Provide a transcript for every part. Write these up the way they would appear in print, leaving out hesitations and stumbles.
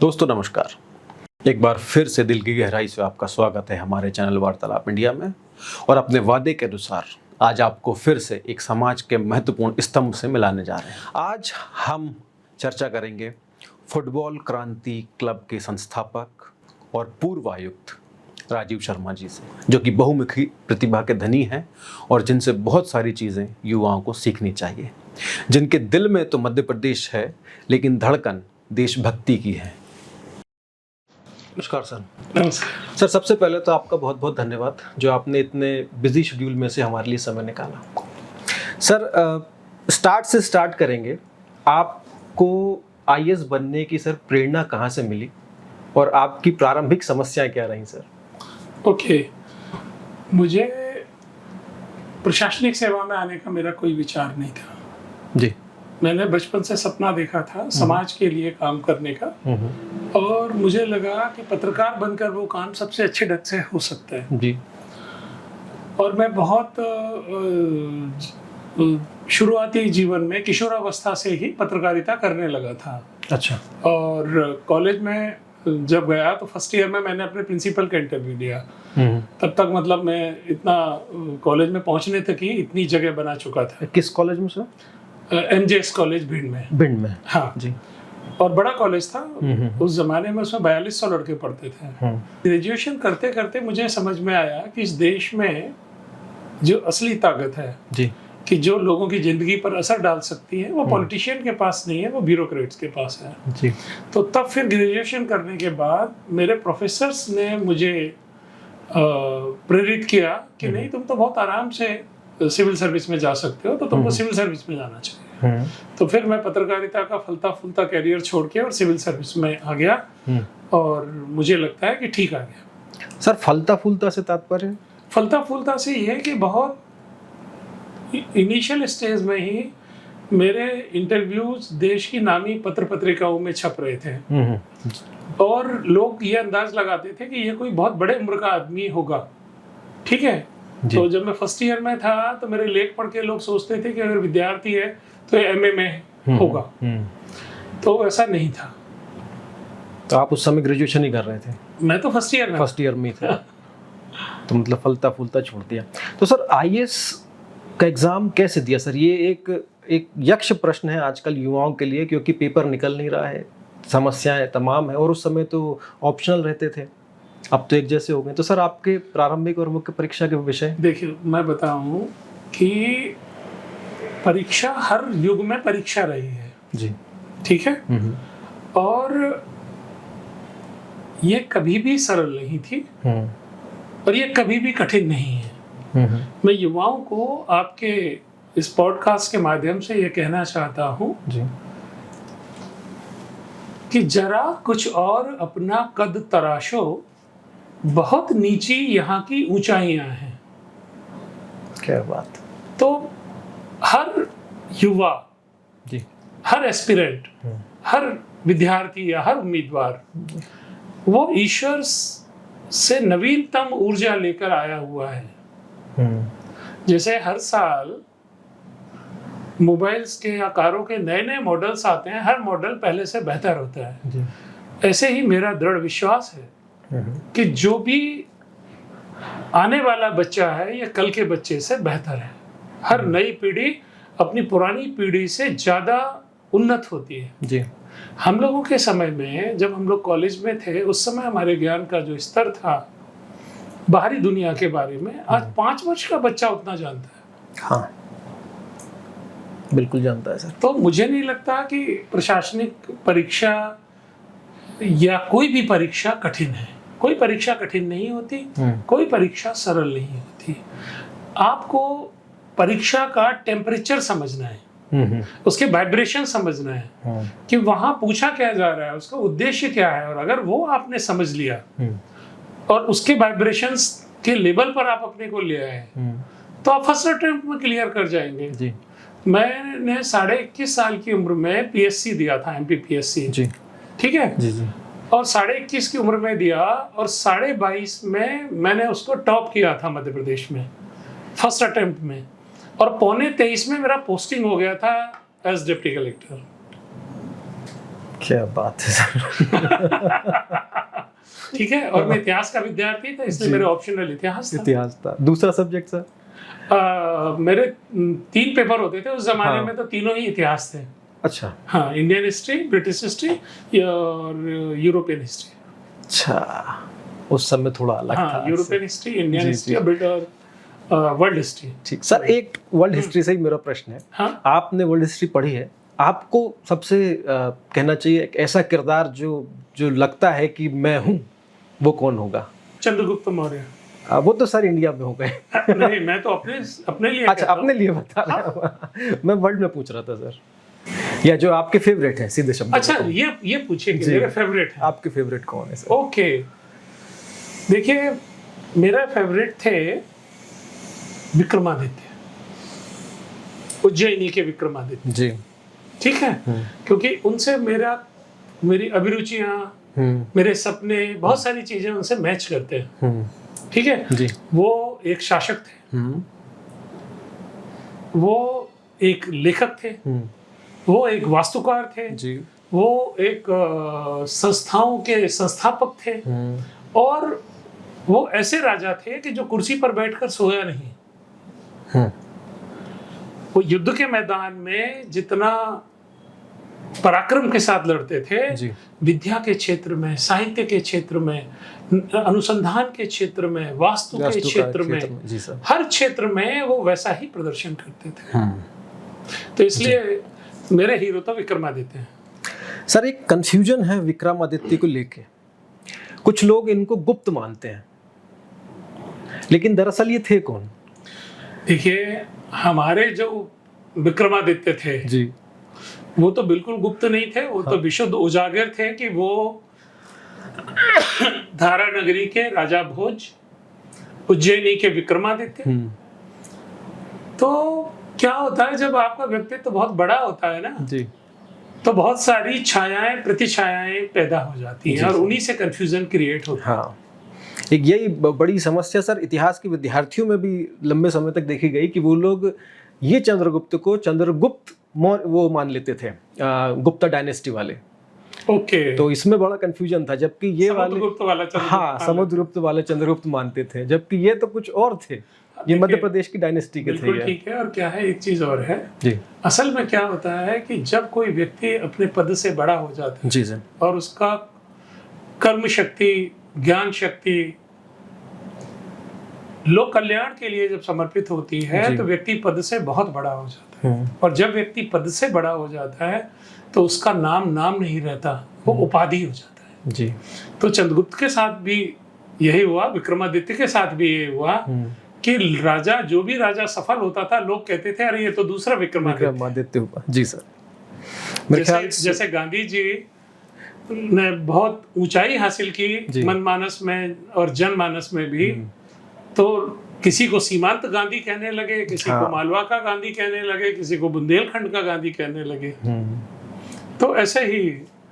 दोस्तों नमस्कार। एक बार फिर से दिल की गहराई से आपका स्वागत है हमारे चैनल वार्तालाप इंडिया में। और अपने वादे के अनुसार आज आपको फिर से एक समाज के महत्वपूर्ण स्तंभ से मिलाने जा रहे हैं। आज हम चर्चा करेंगे फुटबॉल क्रांति क्लब के संस्थापक और पूर्व आयुक्त राजीव शर्मा जी से, जो कि बहुमुखी प्रतिभा के धनी हैं और जिनसे बहुत सारी चीज़ें युवाओं को सीखनी चाहिए, जिनके दिल में तो मध्य प्रदेश है लेकिन धड़कन देशभक्ति की है। नमस्कार सर। नमस्कार सर, सबसे पहले तो आपका बहुत बहुत धन्यवाद जो आपने इतने बिजी शेड्यूल में से हमारे लिए समय निकाला। सर, स्टार्ट करेंगे। आपको आईएएस बनने की सर प्रेरणा कहाँ से मिली और आपकी प्रारंभिक समस्याएं क्या रहीं सर? ओके, मुझे प्रशासनिक सेवा में आने का मेरा कोई विचार नहीं था जी। मैंने बचपन से सपना देखा था समाज के लिए काम करने का, और मुझे लगा कि पत्रकार बनकर वो काम सबसे अच्छे ढंग से हो सकता है जी। और मैं बहुत शुरुआती जीवन में किशोरावस्था से ही पत्रकारिता करने लगा था। अच्छा। और कॉलेज में जब गया तो फर्स्ट ईयर में मैंने अपने प्रिंसिपल का इंटरव्यू दिया। तब तक मतलब मैं इतना कॉलेज में पहुंचने तक ही इतनी जगह बना चुका था। किस कॉलेज में सर? एमजेएस कॉलेज भिंड में। हाँ जी। और बड़ा कॉलेज था उस जमाने में, उसमें 4200 लड़के पढ़ते थे। ग्रेजुएशन करते करते मुझे समझ में आया कि इस देश में जो असली ताकत है जी, कि जो लोगों की जिंदगी पर असर डाल सकती है, वो पॉलिटिशियन के पास नहीं है, वो ब्यूरोक्रेट्स के पास है जी। तो तब फिर ग्रेजुएशन करने के बाद मेरे प्रोफेसर्स ने मुझे प्रेरित किया कि नहीं, तुम तो बहुत आराम से सिविल सर्विस में जा सकते हो, तो तुमको सिविल सर्विस में जाना चाहिए। तो फिर मैं पत्रकारिता का फलता फूलता कैरियर छोड़ के और सिविल सर्विस में आ गया, और मुझे लगता है कि ठीक आ गया। सर, फलता फूलता से तात्पर्य? फलता फूलता से ये है कि बहुत इनिशियल स्टेज में ही मेरे इंटरव्यूज देश की नामी पत्र पत्रिकाओं में छप रहे थे, और लोग ये अंदाज लगाते थे कि ये कोई बहुत बड़े उम्र का आदमी होगा। ठीक है। तो जब मैं फर्स्ट ईयर में था तो मेरे लेख पढ़ के लोग सोचते थे कि अगर विद्यार्थी है तो एमए में होगा, तो ऐसा नहीं था। तो आप उस समय ग्रेजुएशन ही कर रहे थे? मैं तो फर्स्ट ईयर में थे। तो मतलब फलता फूलता छोड़ दिया। तो सर, आईएएस का एग्जाम कैसे दिया सर? ये एक यक्ष प्रश्न है आजकल युवाओं के लिए, क्योंकि पेपर निकल नहीं रहा है, समस्याएं तमाम है, और उस समय तो ऑप्शनल रहते थे, अब तो एक जैसे हो गए। तो सर, आपके प्रारंभिक और मुख्य परीक्षा के विषय? देखिए, मैं बताऊं कि परीक्षा हर युग में परीक्षा रही है जी। ठीक है। और ये कभी भी सरल नहीं थी, और ये कभी भी कठिन नहीं है। मैं युवाओं को आपके इस पॉडकास्ट के माध्यम से ये कहना चाहता हूँ कि जरा कुछ और अपना कद तराशो, बहुत नीची यहाँ की ऊंचाइयां हैं। क्या बात। तो हर युवा जी, हर एस्पिरेंट, हर विद्यार्थी या हर उम्मीदवार वो ईश्वर से नवीनतम ऊर्जा लेकर आया हुआ है। जैसे हर साल मोबाइल्स के या कारों के नए नए मॉडल्स आते हैं, हर मॉडल पहले से बेहतर होता है जी। ऐसे ही मेरा दृढ़ विश्वास है कि जो भी आने वाला बच्चा है ये कल के बच्चे से बेहतर है। हर नई पीढ़ी अपनी पुरानी पीढ़ी से ज्यादा उन्नत होती है जी। हम लोगों के समय में जब हम लोग कॉलेज में थे, उस समय हमारे ज्ञान का जो स्तर था बाहरी दुनिया के बारे में, आज 5 वर्ष का बच्चा उतना जानता है। हाँ, बिल्कुल जानता है सर। तो मुझे नहीं लगता कि प्रशासनिक परीक्षा या कोई भी परीक्षा कठिन है। कोई परीक्षा कठिन नहीं होती, कोई परीक्षा सरल नहीं होती। आपको परीक्षा का टेम्परेचर समझना है, उसके वाइब्रेशन समझना है कि वहां पूछा क्या जा रहा है, उसका उद्देश्य क्या है, और अगर वो आपने समझ लिया और उसके वाइब्रेशंस के लेवल पर आप अपने को ले आए तो आप फर्स्ट अटेम्प्ट में क्लियर कर जाएंगे जी। मैंने 21.5 साल की उम्र में पीएससी दिया था, एमपीपीएससी जी। ठीक है जी जी। और 21.5 की उम्र में दिया, और 22.5 में मैंने उसको टॉप किया था मध्य प्रदेश में फर्स्ट अटेम्प्ट में, और 22.5 में मेरा पोस्टिंग हो गया था एज डिप्टी कलेक्टर। क्या बात है सर। ठीक है, और मैं इतिहास का विद्यार्थी था, इसलिए जी। मेरे ऑप्शनल इतिहास था। इतिहास था। दूसरा सब्जेक्ट सर? मेरे 3 पेपर होते थे उस जमाने हाँ। में, तो तीनों ही इतिहास थे। अच्छा हाँ, इंडियन हिस्ट्री, ब्रिटिश हिस्ट्री और यूरोपियन हिस्ट्री। अच्छा, उस समय थोड़ा अलग था हाँ, आज से। यूरोपियन हिस्ट्री, इंडियन जी, हिस्ट्री जी। और वर्ल्ड हिस्ट्री। ठीक सर, एक वर्ल्ड हिस्ट्री से ही मेरा प्रश्न है। हाँ, आपने वर्ल्ड हिस्ट्री पढ़ी है, आपको सबसे कहना चाहिए एक ऐसा किरदार जो जो लगता है कि मैं हूँ, वो कौन होगा? चंद्रगुप्त मौर्य। वो तो सर इंडिया में हो गए। नहीं, मैं तो अपने लिए अच्छा, कहता हूँ। अपने लिए बता रहे हैं। मैं वर्ल्ड में पूछ रहा था सर, या जो आपके फेवरेट है, सीधे शब्दों में अच्छा, कहूँ। ये पूछिए कि जी। मेरे फेवरेट है। आपके फेवरेट कौन है सर? ओके, देखिए, मेरा फेवरेट थे विक्रमादित्य, उज्जैनी के विक्रमादित्य। जी। ठीक है, क्योंकि उनसे मेरी अभिरुचियां, मेरे सपने, बहुत सारी चीजें उनसे मैच करते हैं। ठीक है जी। वो एक शासक थे, वो एक लेखक थे, वो एक वास्तुकार थे, जी। वो एक संस्थाओं के संस्थापक थे, और वो ऐसे राजा थे कि जो कुर्सी पर बैठकर सोया नहीं। वो युद्ध के मैदान में जितना पराक्रम के साथ लड़ते थे, जी। विद्या के क्षेत्र में, साहित्य के क्षेत्र में, अनुसंधान के क्षेत्र में, वास्तु के क्षेत्र में, जी सर। हर क्षेत्र में वो वैसा ही प्रदर्शन करते थे। तो इसलिए मेरे हीरो तो विक्रमादित्य हैं। सर, एक कंफ्यूजन है विक्रमादित्य को लेके, कुछ लोग इनको गुप्त मानते हैं, लेकिन दरअसल ये थे कौन? देखिए, हमारे जो विक्रमादित्य थे जी। वो तो बिल्कुल गुप्त नहीं थे, वो तो विशुद्ध उजागर थे कि वो धारा नगरी के राजा भोज, उज्जैनी के विक्रमादित्य। तो क्या होता है, जब आपका व्यक्तित्व तो बहुत बड़ा होता है ना जी। तो बहुत सारी छायाएं प्रतिछायाएं पैदा हो जाती हैं, और उन्हीं से कंफ्यूजन क्रिएट होता है। हाँ, एक यही बड़ी समस्या सर इतिहास के विद्यार्थियों में भी लंबे समय तक देखी गई कि वो लोग ये चंद्रगुप्त को चंद्रगुप्त वो मान लेते थे, गुप्ता डायनेस्टी वाले। ओके, तो इसमें बड़ा कंफ्यूजन था, जबकि ये वाले समुद्रगुप्त वाला चंद्रगुप्त, हाँ, समुद्रगुप्त वाले चंद्रगुप्त मानते थे, जबकि ये तो कुछ और थे, ये मध्य प्रदेश की डायनेस्टी के थे। बिल्कुल ठीक है। और क्या है, एक चीज और है जी। असल में क्या होता है कि जब कोई व्यक्ति अपने पद से बड़ा हो जाता है जी सर, और उसका कर्म शक्ति, ज्ञान शक्ति लोक कल्याण के लिए जब समर्पित होती है, तो व्यक्ति पद से बहुत बड़ा हो जाता है। और जब व्यक्ति पद से बड़ा हो जाता है तो उसका नाम नहीं रहता, वो उपाधि हो जाता है। जी। तो चंद्रगुप्त के साथ भी यही हुआ, विक्रमादित्य के साथ भी यही हुआ कि जो भी राजा सफल होता था, लोग कहते थे अरे ये तो दूसरा विक्रमादित्य हुआ। जी सर। मेरे ख्याल जैसे गांधी जी ने बहुत ऊंचाई हासिल की मनमानस में और जनमानस में भी, तो किसी को सीमांत गांधी कहने लगे, किसी को मालवा का गांधी कहने लगे, किसी को बुंदेलखंड का गांधी कहने लगे। तो ऐसे ही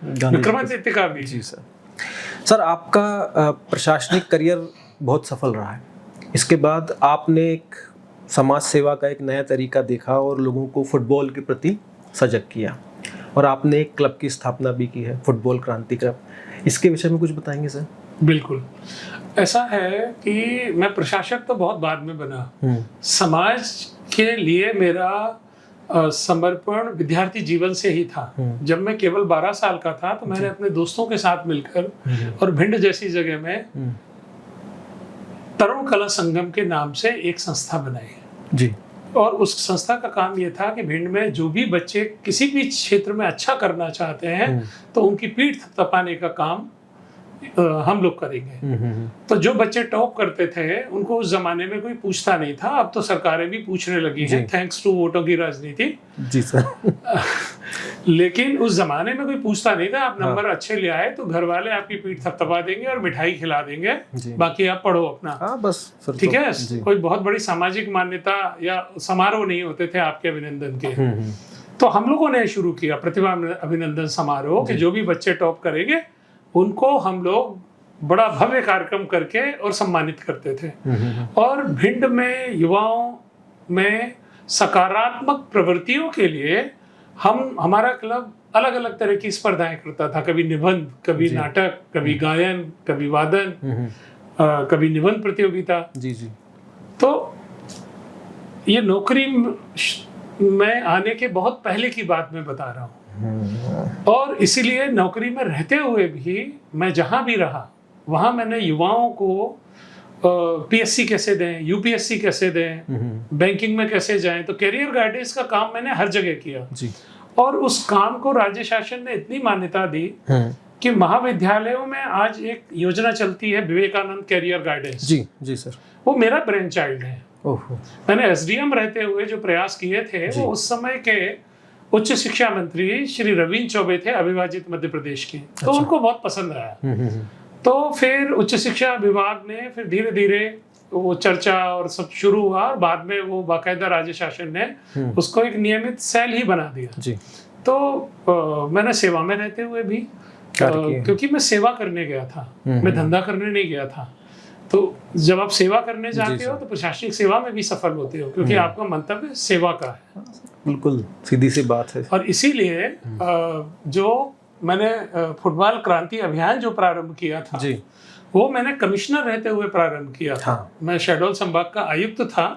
विक्रमादित्य का भी। जी सर। सर, आपका प्रशासनिक करियर बहुत सफल रहा है, इसके बाद आपने एक समाज सेवा का एक नया तरीका देखा और लोगों को फुटबॉल के प्रति सजग किया, और आपने एक क्लब की स्थापना भी की है, फुटबॉल क्रांति क्लब। इसके विषय में कुछ बताएंगे सर? बिल्कुल, ऐसा है कि मैं प्रशासक तो बहुत बाद में बना। समाज के लिए मेरा समर्पण विद्यार्थी जीवन से ही था। जब मैं केवल 12 साल का था तो मैंने अपने दोस्तों के साथ मिलकर और भिंड जैसी जगह में तरुण कला संगम के नाम से एक संस्था बनाई जी। और उस संस्था का काम ये था कि भिंड में जो भी बच्चे किसी भी क्षेत्र में अच्छा करना चाहते हैं तो उनकी पीठ थपथपाने का काम हम लोग करेंगे। तो जो बच्चे टॉप करते थे उनको उस जमाने में कोई पूछता नहीं था, अब तो सरकारें भी पूछने लगी हैं, थैंक्स टू वोटों की राजनीति। जी सर। लेकिन उस जमाने में कोई पूछता नहीं था, आप नंबर अच्छे ले आए तो घर वाले आपकी पीठ थपथपा देंगे और मिठाई खिला देंगे, बाकी आप पढ़ो अपना। बस ठीक है, कोई बहुत बड़ी सामाजिक मान्यता या समारोह नहीं होते थे आपके अभिनंदन के। तो हम लोगों ने शुरू किया प्रतिभा अभिनंदन समारोह कि जो भी बच्चे टॉप करेंगे उनको हम लोग बड़ा भव्य कार्यक्रम करके और सम्मानित करते थे। और भिंड में युवाओं में सकारात्मक प्रवृत्तियों के लिए हमारा क्लब अलग अलग तरह की स्पर्धाएं करता था, कभी निबंध, कभी नाटक, कभी गायन, कभी वादन, कभी निबंध प्रतियोगिता। जी जी। तो ये नौकरी में आने के बहुत पहले की बात मैं बता रहा हूँ, और इसीलिए नौकरी में रहते हुए भी मैं जहाँ भी रहा वहाँ मैंने युवाओं को पीएससी कैसे दें, यूपीएससी कैसे दें, बैंकिंग में कैसे जाएं, तो करियर गाइडेंस का काम मैंने हर जगह किया जी। और उस काम को राज्य शासन ने इतनी मान्यता दी कि महाविद्यालयों में आज एक योजना चलती है विवेकानंद करियर गाइडेंस। जी जी सर। वो मेरा ब्रेन चाइल्ड है। ओहो। मैंने एसडीएम रहते हुए जो प्रयास किए थे वो उस समय के उच्च शिक्षा मंत्री श्री रवींद्र चौबे थे, अविभाजित मध्य प्रदेश के। तो उनको बहुत पसंद आया। तो फिर उच्च शिक्षा विभाग ने फिर धीरे धीरे वो चर्चा और सब शुरू हुआ और बाद में वो बाकायदा राज्य शासन ने उसको एक नियमित सेल ही बना दिया जी। तो मैंने सेवा में रहते हुए भी क्योंकि मैं सेवा करने गया था, मैं धंधा करने नहीं गया था। तो जब आप सेवा करने जाते हो तो प्रशासनिक सेवा में भी सफल होते हो क्योंकि आपका मंतव्य सेवा का है। बिल्कुल सीधी सी बात है। और इसीलिए जो मैंने फुटबॉल क्रांति अभियान जो प्रारंभ किया था जी, वो मैंने कमिश्नर रहते हुए प्रारंभ किया था। मैं शहडोल संभाग का आयुक्त था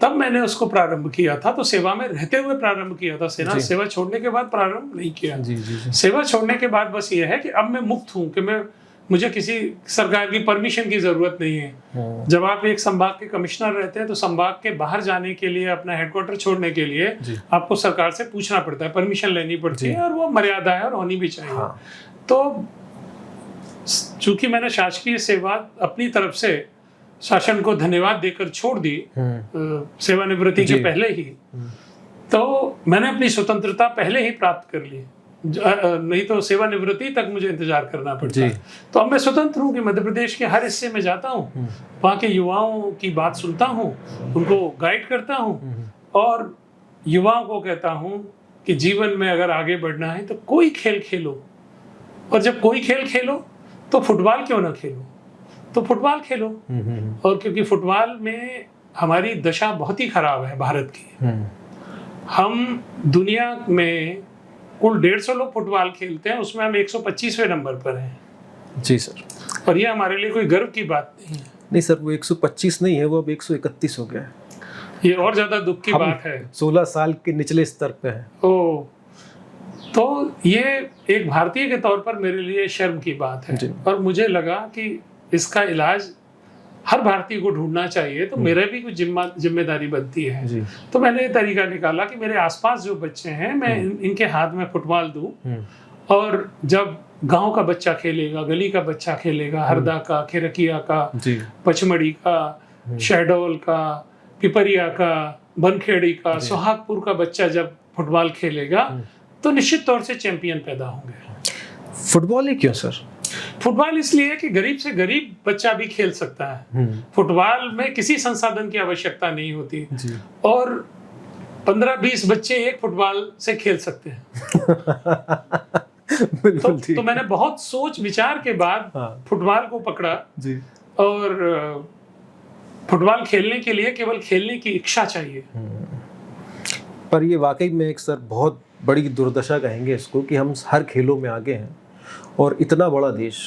तब मैंने उसको प्रारंभ किया था। तो सेवा में रहते हुए प्रारंभ किया था, सेवा छोड़ने के बाद प्रारंभ नहीं किया। जी। सेवा छोड़ने के बाद बस ये है कि अब मैं मुक्त हूँ कि मुझे किसी सरकार की परमिशन की जरूरत नहीं है। जब आप एक संभाग के कमिश्नर रहते हैं तो संभाग के बाहर जाने के लिए, अपना हेडक्वार्टर छोड़ने के लिए आपको सरकार से पूछना पड़ता है, परमिशन लेनी पड़ती है और वो मर्यादा है और होनी भी चाहिए। तो चूंकि मैंने शासकीय सेवा अपनी तरफ से शासन को धन्यवाद देकर छोड़ दी सेवानिवृत्ति के पहले ही, तो मैंने अपनी स्वतंत्रता पहले ही प्राप्त कर ली, नहीं तो सेवानिवृत्ति तक मुझे इंतजार करना पड़ता। तो अब मैं स्वतंत्र हूँ कि मध्य प्रदेश के हर हिस्से में जाता हूँ, वहाँ के युवाओं की बात सुनता हूँ, उनको गाइड करता हूँ और युवाओं को कहता हूँ कि जीवन में अगर आगे बढ़ना है तो कोई खेल खेलो, और जब कोई खेल खेलो तो फुटबॉल क्यों ना खेलो, तो फुटबॉल खेलो। और क्योंकि फुटबॉल में हमारी दशा बहुत ही खराब है भारत की। हम दुनिया में कुल 150 लोग फुटबॉल खेलते हैं, उसमें हम 125वें नंबर पर हैं। जी सर। और ये हमारे लिए कोई गर्व की बात नहीं है। नहीं सर, वो 125 नहीं है, वो अब 131 हो गया है। ये और ज्यादा दुख की बात है। 16 साल के निचले स्तर पे है। ओ, तो ये एक भारतीय के तौर पर मेरे लिए शर्म की बात है। और मुझे लगा कि इसका इलाज हर भारतीय को ढूंढना चाहिए, तो मेरे भी कुछ जिम्मेदारी बनती है। तो मैंने ये तरीका निकाला कि मेरे आसपास जो बच्चे हैं मैं इनके हाथ में फुटबॉल दूं, और जब गांव का बच्चा खेलेगा, गली का बच्चा खेलेगा, हरदा का, खिरकिया का, पचमढ़ी का, शहडोल का, पिपरिया का, बनखेड़ी का, सोहागपुर का बच्चा जब फुटबॉल खेलेगा तो निश्चित तौर से चैंपियन पैदा होंगे। फुटबॉल ही क्यों सर? फुटबॉल इसलिए कि गरीब से गरीब बच्चा भी खेल सकता है। फुटबॉल में किसी संसाधन की आवश्यकता नहीं होती और 15-20 बच्चे एक फुटबॉल से खेल सकते हैं। तो मैंने बहुत सोच विचार के बाद फुटबॉल को पकड़ा जी। और फुटबॉल खेलने के लिए केवल खेलने की इच्छा चाहिए। पर ये वाकई में एक सर बहुत बड़ी दुर्दशा कहेंगे इसको कि हम हर खेलों में आगे हैं और इतना बड़ा देश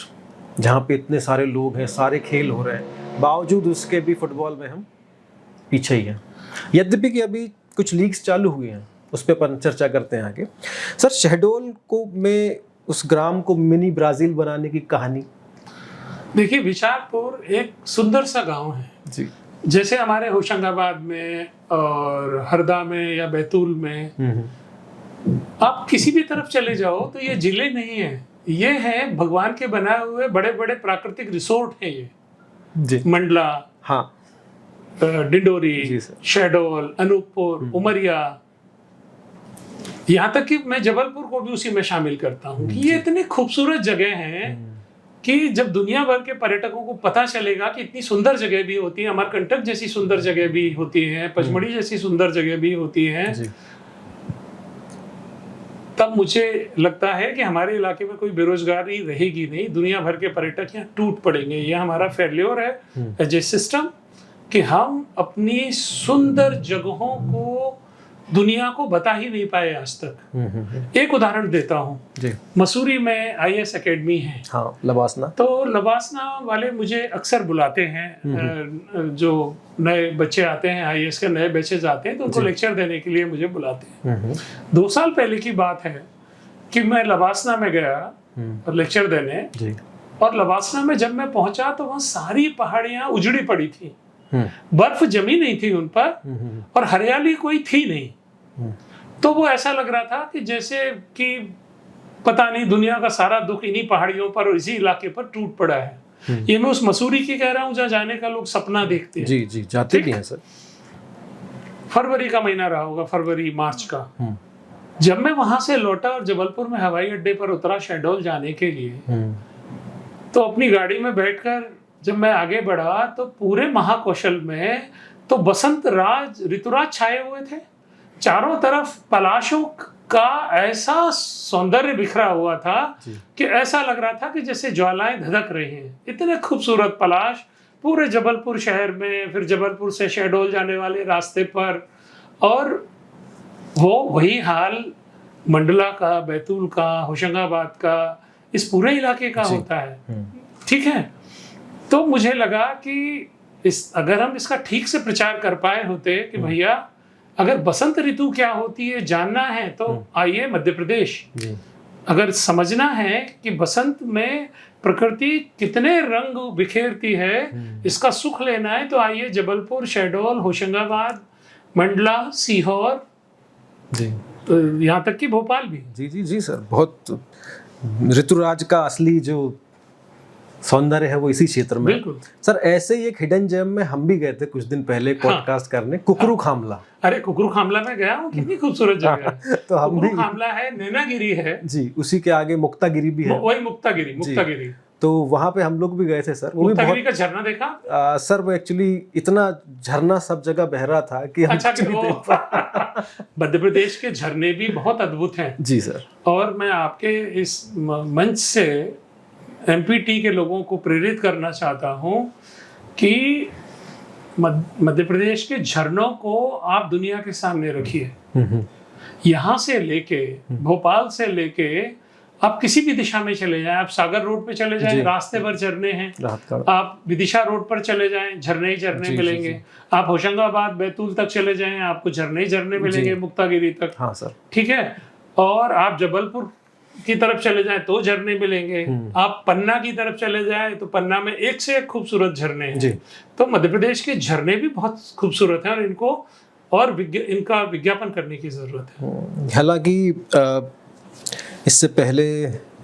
जहाँ पे इतने सारे लोग हैं, सारे खेल हो रहे हैं, बावजूद उसके भी फुटबॉल में हम पीछे ही हैं। यद्यपि कि अभी कुछ लीग्स चालू हुई हैं, उस पर अपन चर्चा करते हैं आगे। सर, शहडोल को में उस ग्राम को मिनी ब्राज़ील बनाने की कहानी। देखिए, विचारपुर एक सुंदर सा गांव है जी। जैसे हमारे होशंगाबाद में और हरदा में या बैतूल में आप किसी भी तरफ चले जाओ तो ये जिले नहीं है, ये है भगवान के बनाए हुए बड़े बड़े प्राकृतिक रिसोर्ट हैं ये जी। मंडला, हाँ, डिंडोरी, शहडोल, अनूपपुर, उमरिया, यहाँ तक कि मैं जबलपुर को भी उसी में शामिल करता हूँ कि ये इतनी खूबसूरत जगह हैं कि जब दुनिया भर के पर्यटकों को पता चलेगा कि इतनी सुंदर जगह भी होती है, अमरकंटक जैसी सुंदर जगह भी होती है, पचमढ़ी जैसी सुंदर जगह भी होती है, तब मुझे लगता है कि हमारे इलाके में कोई बेरोजगारी रहेगी नहीं। दुनिया भर के पर्यटक यहाँ टूट पड़ेंगे। यह हमारा फेल्योर है एज ए सिस्टम कि हम अपनी सुंदर जगहों को दुनिया को बता ही नहीं पाए आज तक। एक उदाहरण देता हूँ, जी। मसूरी में आईएएस एकेडमी है। हाँ, लबासना। तो लबासना वाले मुझे अक्सर बुलाते हैं, जो नए बच्चे आते हैं, आईएएस के नए बैचेज आते हैं, तो उनको लेक्चर देने के लिए मुझे बुलाते हैं। 2 साल पहले की बात है कि मैं लबासना में गया और लेक्चर देने, जी। और लबासना में जब मैं पहुंचा तो वहाँ सारी पहाड़ियाँ उजड़ी पड़ी थी, बर्फ जमी नहीं थी उन पर, और हरियाली कोई थी नहीं। तो वो ऐसा लग रहा था कि जैसे कि पता नहीं दुनिया का सारा दुख इन्हीं पहाड़ियों पर और इसी इलाके पर टूट पड़ा है। ये मैं उस मसूरी की कह रहा हूँ जहाँ जाने का लोग सपना देखते हैं। जी जी, जाते भी हैं सर। फरवरी का महीना रहा होगा, फरवरी मार्च का। जब मैं वहां से लौटा और जबलपुर में हवाई अड्डे पर उतरा शहडोल जाने के लिए, तो अपनी गाड़ी में बैठकर जब मैं आगे बढ़ा तो पूरे महाकौशल में तो बसंत राज ऋतुराज छाए हुए थे। चारों तरफ पलाशों का ऐसा सौंदर्य बिखरा हुआ था कि ऐसा लग रहा था कि जैसे ज्वालाएं धधक रही हैं। इतने खूबसूरत पलाश पूरे जबलपुर शहर में, फिर जबलपुर से शहडोल जाने वाले रास्ते पर, और वो वही हाल मंडला का, बैतूल का, होशंगाबाद का, इस पूरे इलाके का होता है। ठीक है, तो मुझे लगा कि अगर हम इसका ठीक से प्रचार कर पाए होते कि भैया अगर बसंत ऋतु क्या होती है जानना है तो आइए मध्य प्रदेश। अगर समझना है कि बसंत में प्रकृति कितने रंग बिखेरती है, इसका सुख लेना है तो आइए जबलपुर, शहडोल, होशंगाबाद, मंडला, सीहोर, जी, तो यहाँ तक कि भोपाल भी। जी जी जी सर, बहुत ऋतुराज का असली जो सौंदर्य है वो इसी क्षेत्र में। बिल्कुल सर, ऐसे ही एक हिडन जेम में हम भी गए थे कुछ दिन पहले पॉडकास्ट करने, कुकरू खामला। अरे कुकरू खामला में गया हूँ, कितनी खूबसूरत जगह है। तो हम भी, खामला है, नैनागिरी है जी, उसी के आगे मुक्तागिरी भी है। वही मुक्तागिरी। तो वहां पे हम लोग भी गए थे सर। वो भी मुक्तागिरी का झरना देखा? सर वो एक्चुअली इतना झरना सब जगह बह रहा था कि हम मध्य प्रदेश के झरने भी बहुत अद्भुत हैं जी सर। और मैं आपके इस मंच से एमपीटी के लोगों को प्रेरित करना चाहता हूं कि मध्य प्रदेश के झरनों को आप दुनिया के सामने रखिए। यहाँ से लेके भोपाल से लेके आप किसी भी दिशा में चले जाएं, आप सागर रोड पे चले जाएं, रास्ते भर झरने हैं। आप विदिशा रोड पर चले जाएं, झरने ही झरने मिलेंगे। आप होशंगाबाद, बैतूल तक चले जाएं, आपको झरने ही झरने मिलेंगे, मुक्तागिरी तक। हाँ सर, ठीक है। और आप जबलपुर की तरफ चले जाएं तो झरने मिलेंगे। आप पन्ना की तरफ चले जाएं तो पन्ना में एक से एक खूबसूरत झरने हैं। तो मध्य प्रदेश के झरने भी बहुत खूबसूरत हैं और इनको और इनका विज्ञापन करने की जरूरत है। हालांकि इससे पहले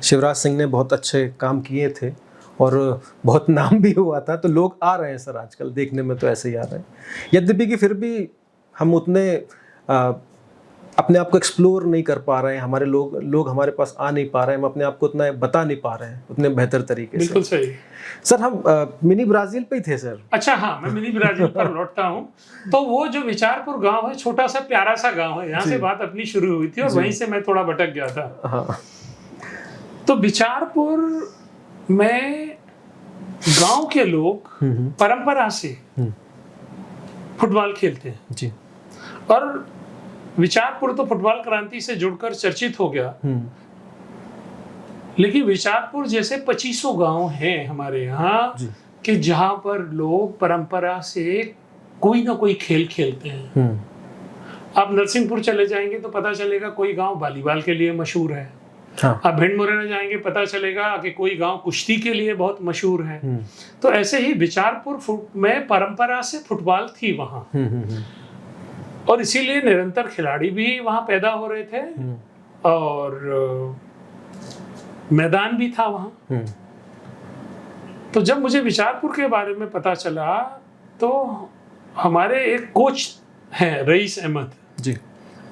शिवराज सिंह ने बहुत अच्छे काम किए थे और बहुत नाम भी हुआ था, तो लोग आ रहे हैं सर आजकल देखने में, तो ऐसे ही आ रहे हैं। यद्यपि कि फिर भी हम उतने अपने आप को एक्सप्लोर नहीं कर पा रहे हैं, हमारे लोग हमारे पास आ नहीं पा रहे हैं, हम अपने आप को उतना बता नहीं पा रहे हैं उतने बेहतर तरीके से। बिल्कुल सही सर। हम मिनी ब्राजील पे ही थे सर। अच्छा, हाँ, मैं मिनी ब्राजील पर लौटता हूँ। तो वो जो विचारपुर गांव है, छोटा सा प्यारा सा गांव है, यहाँ से बात अपनी शुरू हुई थी और वहीं से मैं थोड़ा भटक गया था। हाँ। तो विचारपुर में गांव के लोग परंपरा से फुटबॉल खेलते हैं जी। और विचारपुर तो फुटबॉल क्रांति से जुड़कर चर्चित हो गया, लेकिन विचारपुर जैसे 2500 गांव हैं हमारे यहाँ कि जहां पर लोग परंपरा से कोई ना कोई खेल खेलते हैं। आप नरसिंहपुर चले जाएंगे तो पता चलेगा कोई गांव वॉलीबॉल के लिए मशहूर है। हाँ। आप भिंड मुरैना जाएंगे पता चलेगा कि कोई गांव कुश्ती के लिए बहुत मशहूर है। तो ऐसे ही विचारपुर में परंपरा से फुटबॉल थी वहां, और इसीलिए निरंतर खिलाड़ी भी वहां पैदा हो रहे थे और मैदान भी था वहां। तो जब मुझे विचारपुर के बारे में पता चला तो हमारे एक कोच हैं रईस अहमद जी,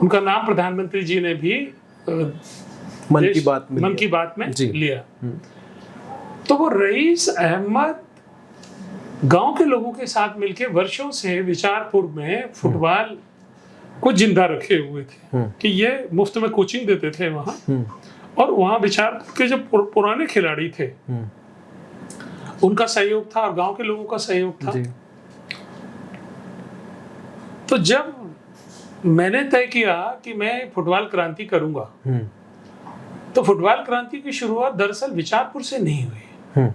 उनका नाम प्रधानमंत्री जी ने भी मन की बात में लिया। तो वो रईस अहमद गांव के लोगों के साथ मिलकर वर्षों से विचारपुर में फुटबॉल को जिंदा रखे हुए थे कि ये मुफ्त में कोचिंग देते थे वहां, और वहां विचारपुर के जो पुराने खिलाड़ी थे उनका सहयोग था और गांव के लोगों का सहयोग था। तो जब मैंने तय किया कि मैं फुटबॉल क्रांति करूंगा। तो फुटबॉल क्रांति की शुरुआत दरअसल विचारपुर से नहीं हुई।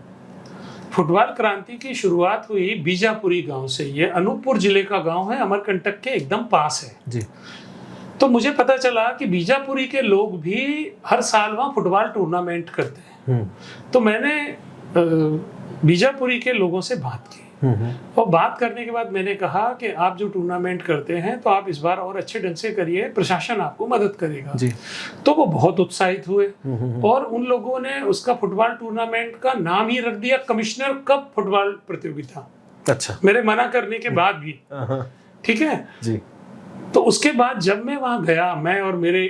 फुटबॉल क्रांति की शुरुआत हुई बीजापुरी गांव से। ये अनूपपुर जिले का गांव है, अमरकंटक के एकदम पास है जी। तो मुझे पता चला कि बीजापुरी के लोग भी हर साल वहाँ फुटबॉल टूर्नामेंट करते हैं। तो मैंने बीजापुरी के लोगों से बात की और बात करने के बाद मैंने कहा कि आप जो टूर्नामेंट करते हैं तो आप इस बार और अच्छे ढंग से करिए, प्रशासन आपको मदद करेगा जी। तो वो बहुत उत्साहित हुए और उन लोगों ने उसका फुटबॉल टूर्नामेंट का नाम ही रख दिया कमिश्नर कप फुटबॉल प्रतियोगिता। अच्छा। मेरे मना करने के बाद भी। ठीक है जी। तो उसके बाद जब मैं वहां गया, मैं और मेरे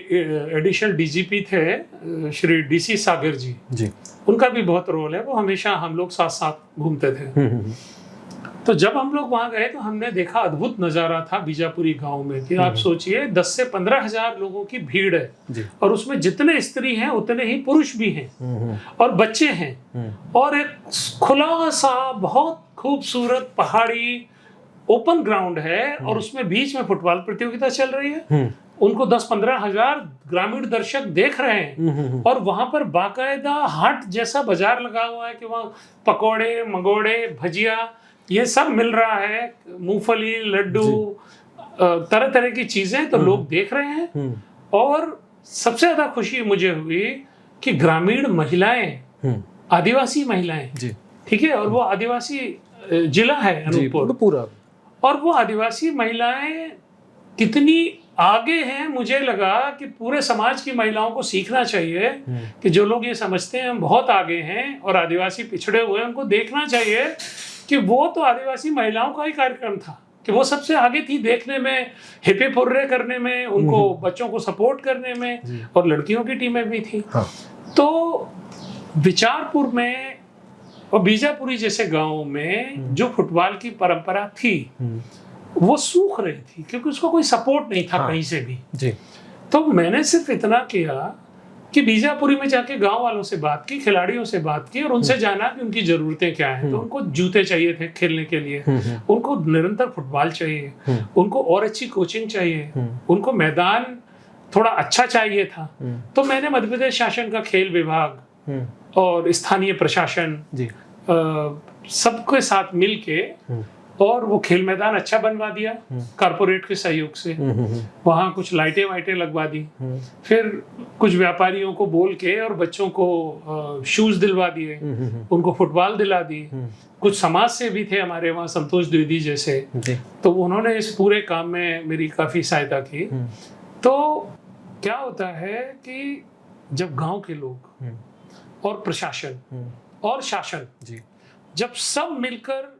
एडिशनल डीजीपी थे श्री डीसी सागर जी, उनका भी बहुत रोल है, वो हमेशा हम लोग साथ साथ घूमते थे। तो जब हम लोग वहां गए तो हमने देखा अद्भुत नजारा था बीजापुरी गांव में कि आप सोचिए 10 से 15 हजार लोगों की भीड़ है और उसमें जितने स्त्री हैं उतने ही पुरुष भी हैं और बच्चे हैं और एक खुला सा बहुत खूबसूरत पहाड़ी ओपन ग्राउंड है और उसमें बीच में फुटबॉल प्रतियोगिता चल रही है। उनको 10-15 हजार ग्रामीण दर्शक देख रहे हैं और वहां पर बाकायदा हाट जैसा बाजार लगा हुआ है कि वहाँ पकोड़े, मगोड़े, भजिया ये सब मिल रहा है, मूंगफली, लड्डू, तरह तरह की चीजें तो लोग देख रहे हैं। और सबसे ज्यादा खुशी मुझे हुई कि ग्रामीण महिलाएं, आदिवासी महिलाएं, ठीक है, और वो आदिवासी जिला है अनूपपुर पूरा, और वो आदिवासी महिलाएं कितनी आगे हैं। मुझे लगा कि पूरे समाज की महिलाओं को सीखना चाहिए कि जो लोग ये समझते हैं हम बहुत आगे हैं और आदिवासी पिछड़े हुए हैं, उनको देखना चाहिए कि वो तो आदिवासी महिलाओं का ही कार्यक्रम था कि वो सबसे आगे थी देखने में, हिपे फुर्रे करने में, उनको बच्चों को सपोर्ट करने में, और लड़कियों की टीमें भी थी। हाँ। तो विचारपुर में और बीजापुरी जैसे गांवों में जो फुटबॉल की परंपरा थी वो सूख रही थी क्योंकि उसको कोई सपोर्ट नहीं था। हाँ। कहीं से भी जी। तो मैंने सिर्फ इतना किया कि बीजापुरी में जाके गांव वालों से बात की, खिलाड़ियों से बात की और उनसे जाना कि उनकी जरूरतें क्या हैं। तो उनको जूते चाहिए थे खेलने के लिए, उनको निरंतर फुटबॉल चाहिए, उनको और अच्छी कोचिंग चाहिए, उनको मैदान थोड़ा अच्छा चाहिए था। तो मैंने मध्य प्रदेश शासन का खेल विभाग और स्थानीय प्रशासन सबके साथ मिलके और वो खेल मैदान अच्छा बनवा दिया कारपोरेट के सहयोग से। वहाँ कुछ लाइटें वाइटें लगवा दी, फिर कुछ व्यापारियों को बोल के और बच्चों को शूज दिलवा दिए, उनको फुटबॉल दिला दी। कुछ समाज से भी थे हमारे वहाँ, संतोष द्विवेदी जैसे, तो उन्होंने इस पूरे काम में मेरी काफी सहायता की। तो क्या होता है कि जब गांव के लोग और प्रशासन और शासन जब सब मिलकर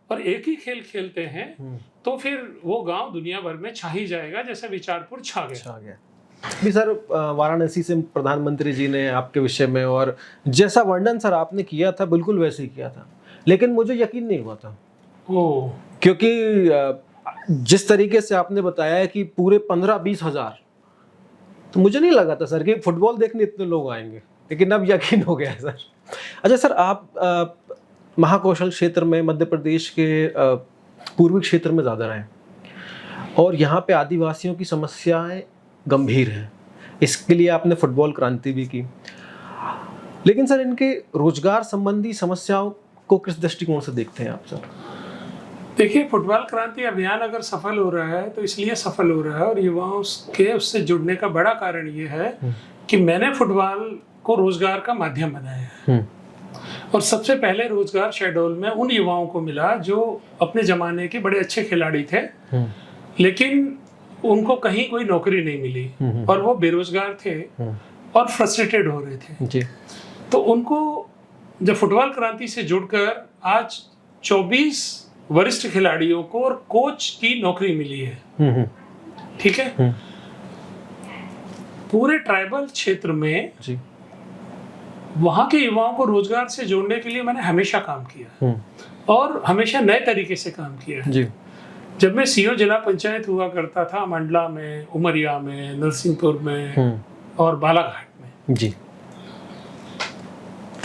और एक ही खेल खेलते हैं तो फिर वो गांव दुनिया भर में छा ही जाएगा, जैसे विचारपुर छा गया। भी सर, वाराणसी से प्रधानमंत्री जी ने आपके विषय में और जैसा वर्णन सर आपने किया था बिल्कुल वैसे ही किया था, लेकिन मुझे यकीन नहीं हुआ था। क्योंकि जिस तरीके से आपने बताया कि पूरे 15-20 हजार, तो मुझे नहीं लगा था सर कि फुटबॉल देखने इतने लोग आएंगे, लेकिन अब यकीन हो गया है सर। अच्छा सर, आप महाकौशल क्षेत्र में मध्य प्रदेश के पूर्वी क्षेत्र में ज़्यादा रहे और यहाँ पे आदिवासियों की समस्याएं गंभीर हैं, इसके लिए आपने फुटबॉल क्रांति भी की। लेकिन सर, इनके रोजगार संबंधी समस्याओं को किस दृष्टिकोण से देखते हैं आप सर? देखिए, फुटबॉल क्रांति अभियान अगर सफल हो रहा है तो इसलिए सफल हो रहा है और युवाओं के उससे जुड़ने का बड़ा कारण ये है कि मैंने फुटबॉल को रोजगार का माध्यम बनाया है। और सबसे पहले रोजगार शहडोल में उन युवाओं को मिला जो अपने जमाने के बड़े अच्छे खिलाड़ी थे, लेकिन उनको कहीं कोई नौकरी नहीं मिली और वो बेरोजगार थे और फ्रस्ट्रेटेड हो रहे थे जी। तो उनको जब फुटबॉल क्रांति से जुड़कर आज 24 वरिष्ठ खिलाड़ियों को और कोच की नौकरी मिली है। ठीक है। पूरे ट्राइबल क्षेत्र में जी वहाँ के युवाओं को रोजगार से जोड़ने के लिए मैंने हमेशा काम किया और हमेशा नए तरीके से काम किया है जी। जब मैं सीओ जिला पंचायत हुआ करता था मंडला में, उमरिया में, नरसिंहपुर में और बालाघाट में जी,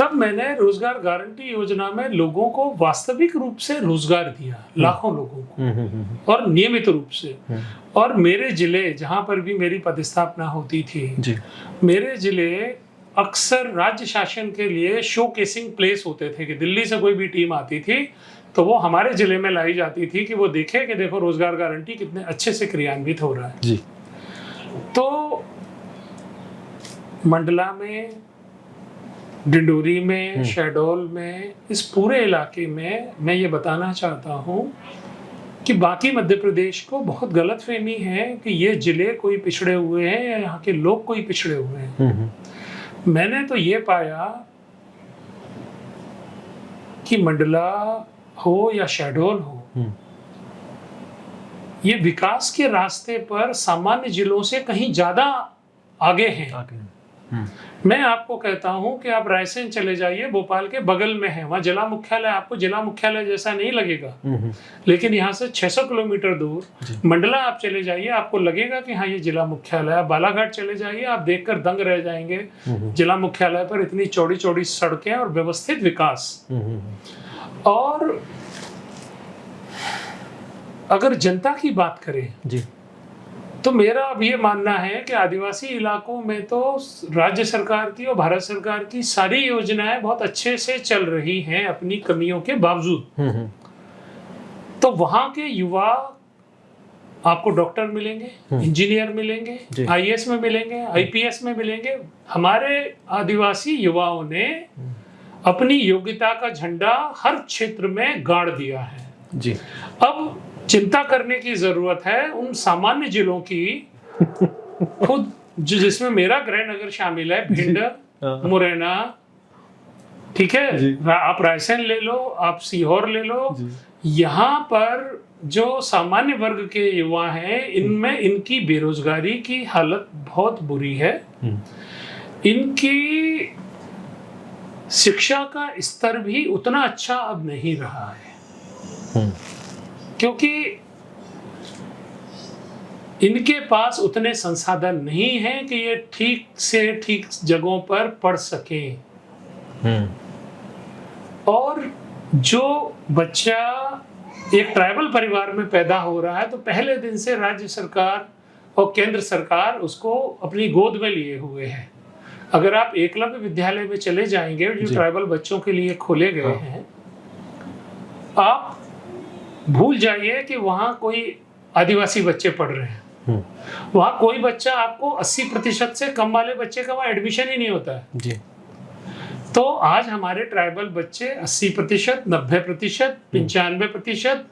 तब मैंने रोजगार गारंटी योजना में लोगों को वास्तविक रूप से रोजगार दिया, लाखों लोगों को, और नियमित रूप से। और मेरे जिले जहां पर भी मेरी पदस्थापना होती थी जी। मेरे जिले अक्सर राज्य शासन के लिए शोकेसिंग प्लेस होते थे कि दिल्ली से कोई भी टीम आती थी तो वो हमारे जिले में लाई जाती थी कि वो देखे कि देखो रोजगार गारंटी कितने अच्छे से क्रियान्वित हो रहा है। जी। तो मंडला में, डिंडोरी में, शहडोल में, इस पूरे इलाके में मैं ये बताना चाहता हूँ कि बाकी मध्य प्रदेश को बहुत गलतफहमी है कि ये जिले कोई पिछड़े हुए हैं या यहाँ के लोग कोई पिछड़े हुए हैं। मैंने तो ये पाया कि मंडला हो या शहडोल हो, ये विकास के रास्ते पर सामान्य जिलों से कहीं ज्यादा आगे हैं। मैं आपको कहता हूं कि आप रायसेन चले जाइए, भोपाल के बगल में है, वहां जिला मुख्यालय आपको जिला मुख्यालय जैसा नहीं लगेगा, लेकिन यहाँ से 600 किलोमीटर दूर मंडला आप चले जाइए, आपको लगेगा कि हाँ ये जिला मुख्यालय है। बालाघाट चले जाइए, आप देखकर दंग रह जाएंगे, जिला मुख्यालय पर इतनी चौड़ी चौड़ी सड़कें और व्यवस्थित विकास। और अगर जनता की बात करें जी, तो मेरा अब ये मानना है कि आदिवासी इलाकों में तो राज्य सरकार की और भारत सरकार की सारी योजनाएं बहुत अच्छे से चल रही हैं अपनी कमियों के बावजूद। तो वहां के युवा आपको डॉक्टर मिलेंगे, इंजीनियर मिलेंगे, आईएएस में मिलेंगे, आईपीएस में मिलेंगे। हमारे आदिवासी युवाओं ने अपनी योग्यता का झंडा हर क्षेत्र में गाड़ दिया है जी। अब चिंता करने की जरूरत है उन सामान्य जिलों की, खुद जिसमें मेरा गृह नगर शामिल है, भिंड, मुरैना, ठीक है, आप रायसेन ले लो, आप सीहोर ले लो, यहाँ पर जो सामान्य वर्ग के युवा हैं इनमें इनकी बेरोजगारी की हालत बहुत बुरी है। इनकी शिक्षा का स्तर भी उतना अच्छा अब नहीं रहा है, क्योंकि इनके पास उतने संसाधन नहीं हैं कि ये ठीक से ठीक जगहों पर पढ़ सकें। और जो बच्चा एक ट्राइबल परिवार में पैदा हो रहा है तो पहले दिन से राज्य सरकार और केंद्र सरकार उसको अपनी गोद में लिए हुए है। अगर आप एकलव्य विद्यालय में चले जाएंगे जो ट्राइबल बच्चों के लिए खोले गए हैं, आप भूल जाइए कि वहां कोई आदिवासी बच्चे पढ़ रहे हैं। वहां कोई बच्चा आपको 80% से कम वाले बच्चे का वहां एडमिशन ही नहीं होता है जी। तो आज हमारे ट्राइबल बच्चे 80%, 90%, 95%,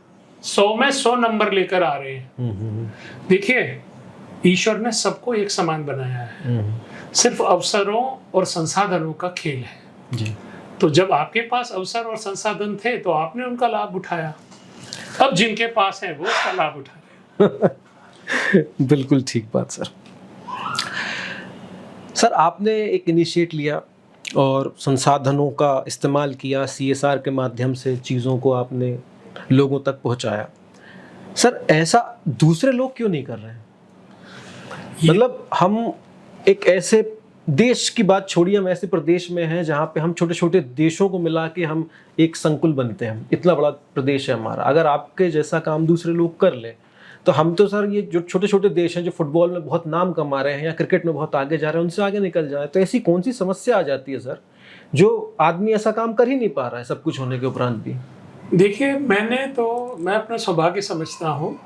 100 में 100 नंबर लेकर आ रहे हैं। देखिए, ईश्वर ने सबको एक समान बनाया है, सिर्फ अवसरों और संसाधनों का खेल है जी। तो जब आपके पास अवसर और संसाधन थे तो आपने उनका लाभ उठाया, अब जिनके पास है वो उसका लाभ उठा रहे हैं। बिल्कुल ठीक बात सर। सर, आपने एक इनिशिएट लिया और संसाधनों का इस्तेमाल किया, सीएसआर के माध्यम से चीज़ों को आपने लोगों तक पहुंचाया। सर, ऐसा दूसरे लोग क्यों नहीं कर रहे हैं? मतलब हम एक ऐसे देश की बात छोड़िए, हम ऐसे प्रदेश में हैं जहाँ पे हम छोटे छोटे देशों को मिला के हम एक संकुल बनते हैं। इतना बड़ा प्रदेश है हमारा। अगर आपके जैसा काम दूसरे लोग कर ले तो हम तो सर ये जो छोटे छोटे देश हैं जो फुटबॉल में बहुत नाम कमा रहे हैं या क्रिकेट में बहुत आगे जा रहे हैं उनसे आगे निकल जाए। तो ऐसी कौन सी समस्या आ जाती है सर जो आदमी ऐसा काम कर ही नहीं पा रहा है सब कुछ होने के उपरांत भी? देखिए, मैं अपना सौभाग्य समझता हूँ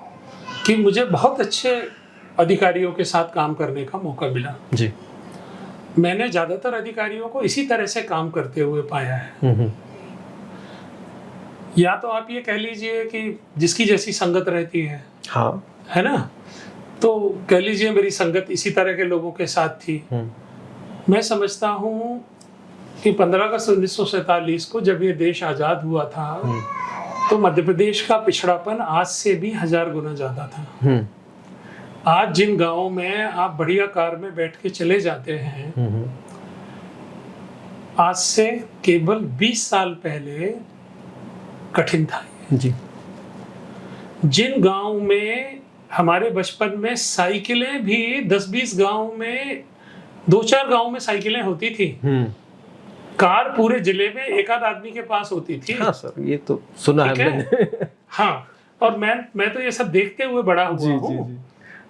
कि मुझे बहुत अच्छे अधिकारियों के साथ काम करने का मौका मिला जी। मैंने ज्यादातर अधिकारियों को इसी तरह से काम करते हुए पाया है। या तो आप ये कह लीजिए कि जिसकी जैसी संगत रहती है, हाँ, है ना, तो कह लीजिए मेरी संगत इसी तरह के लोगों के साथ थी। मैं समझता हूँ कि 15 अगस्त 1947 को जब ये देश आजाद हुआ था तो मध्य प्रदेश का पिछड़ापन आज से भी 1000 गुना ज्यादा था। आज जिन गांवों में आप बढ़िया कार में बैठ के चले जाते हैं, आज से केवल 20 साल पहले कठिन था जी। जिन गांव में हमारे बचपन में साइकिलें भी 10-20 गांव में 2-4 गांव में साइकिलें होती थी, कार पूरे जिले में एक आध आदमी के पास होती थी। हाँ सर, ये तो सुना है ठीक है? मैंने। हाँ, और मैं तो ये सब देखते हुए बड़ा हुआ हूँ।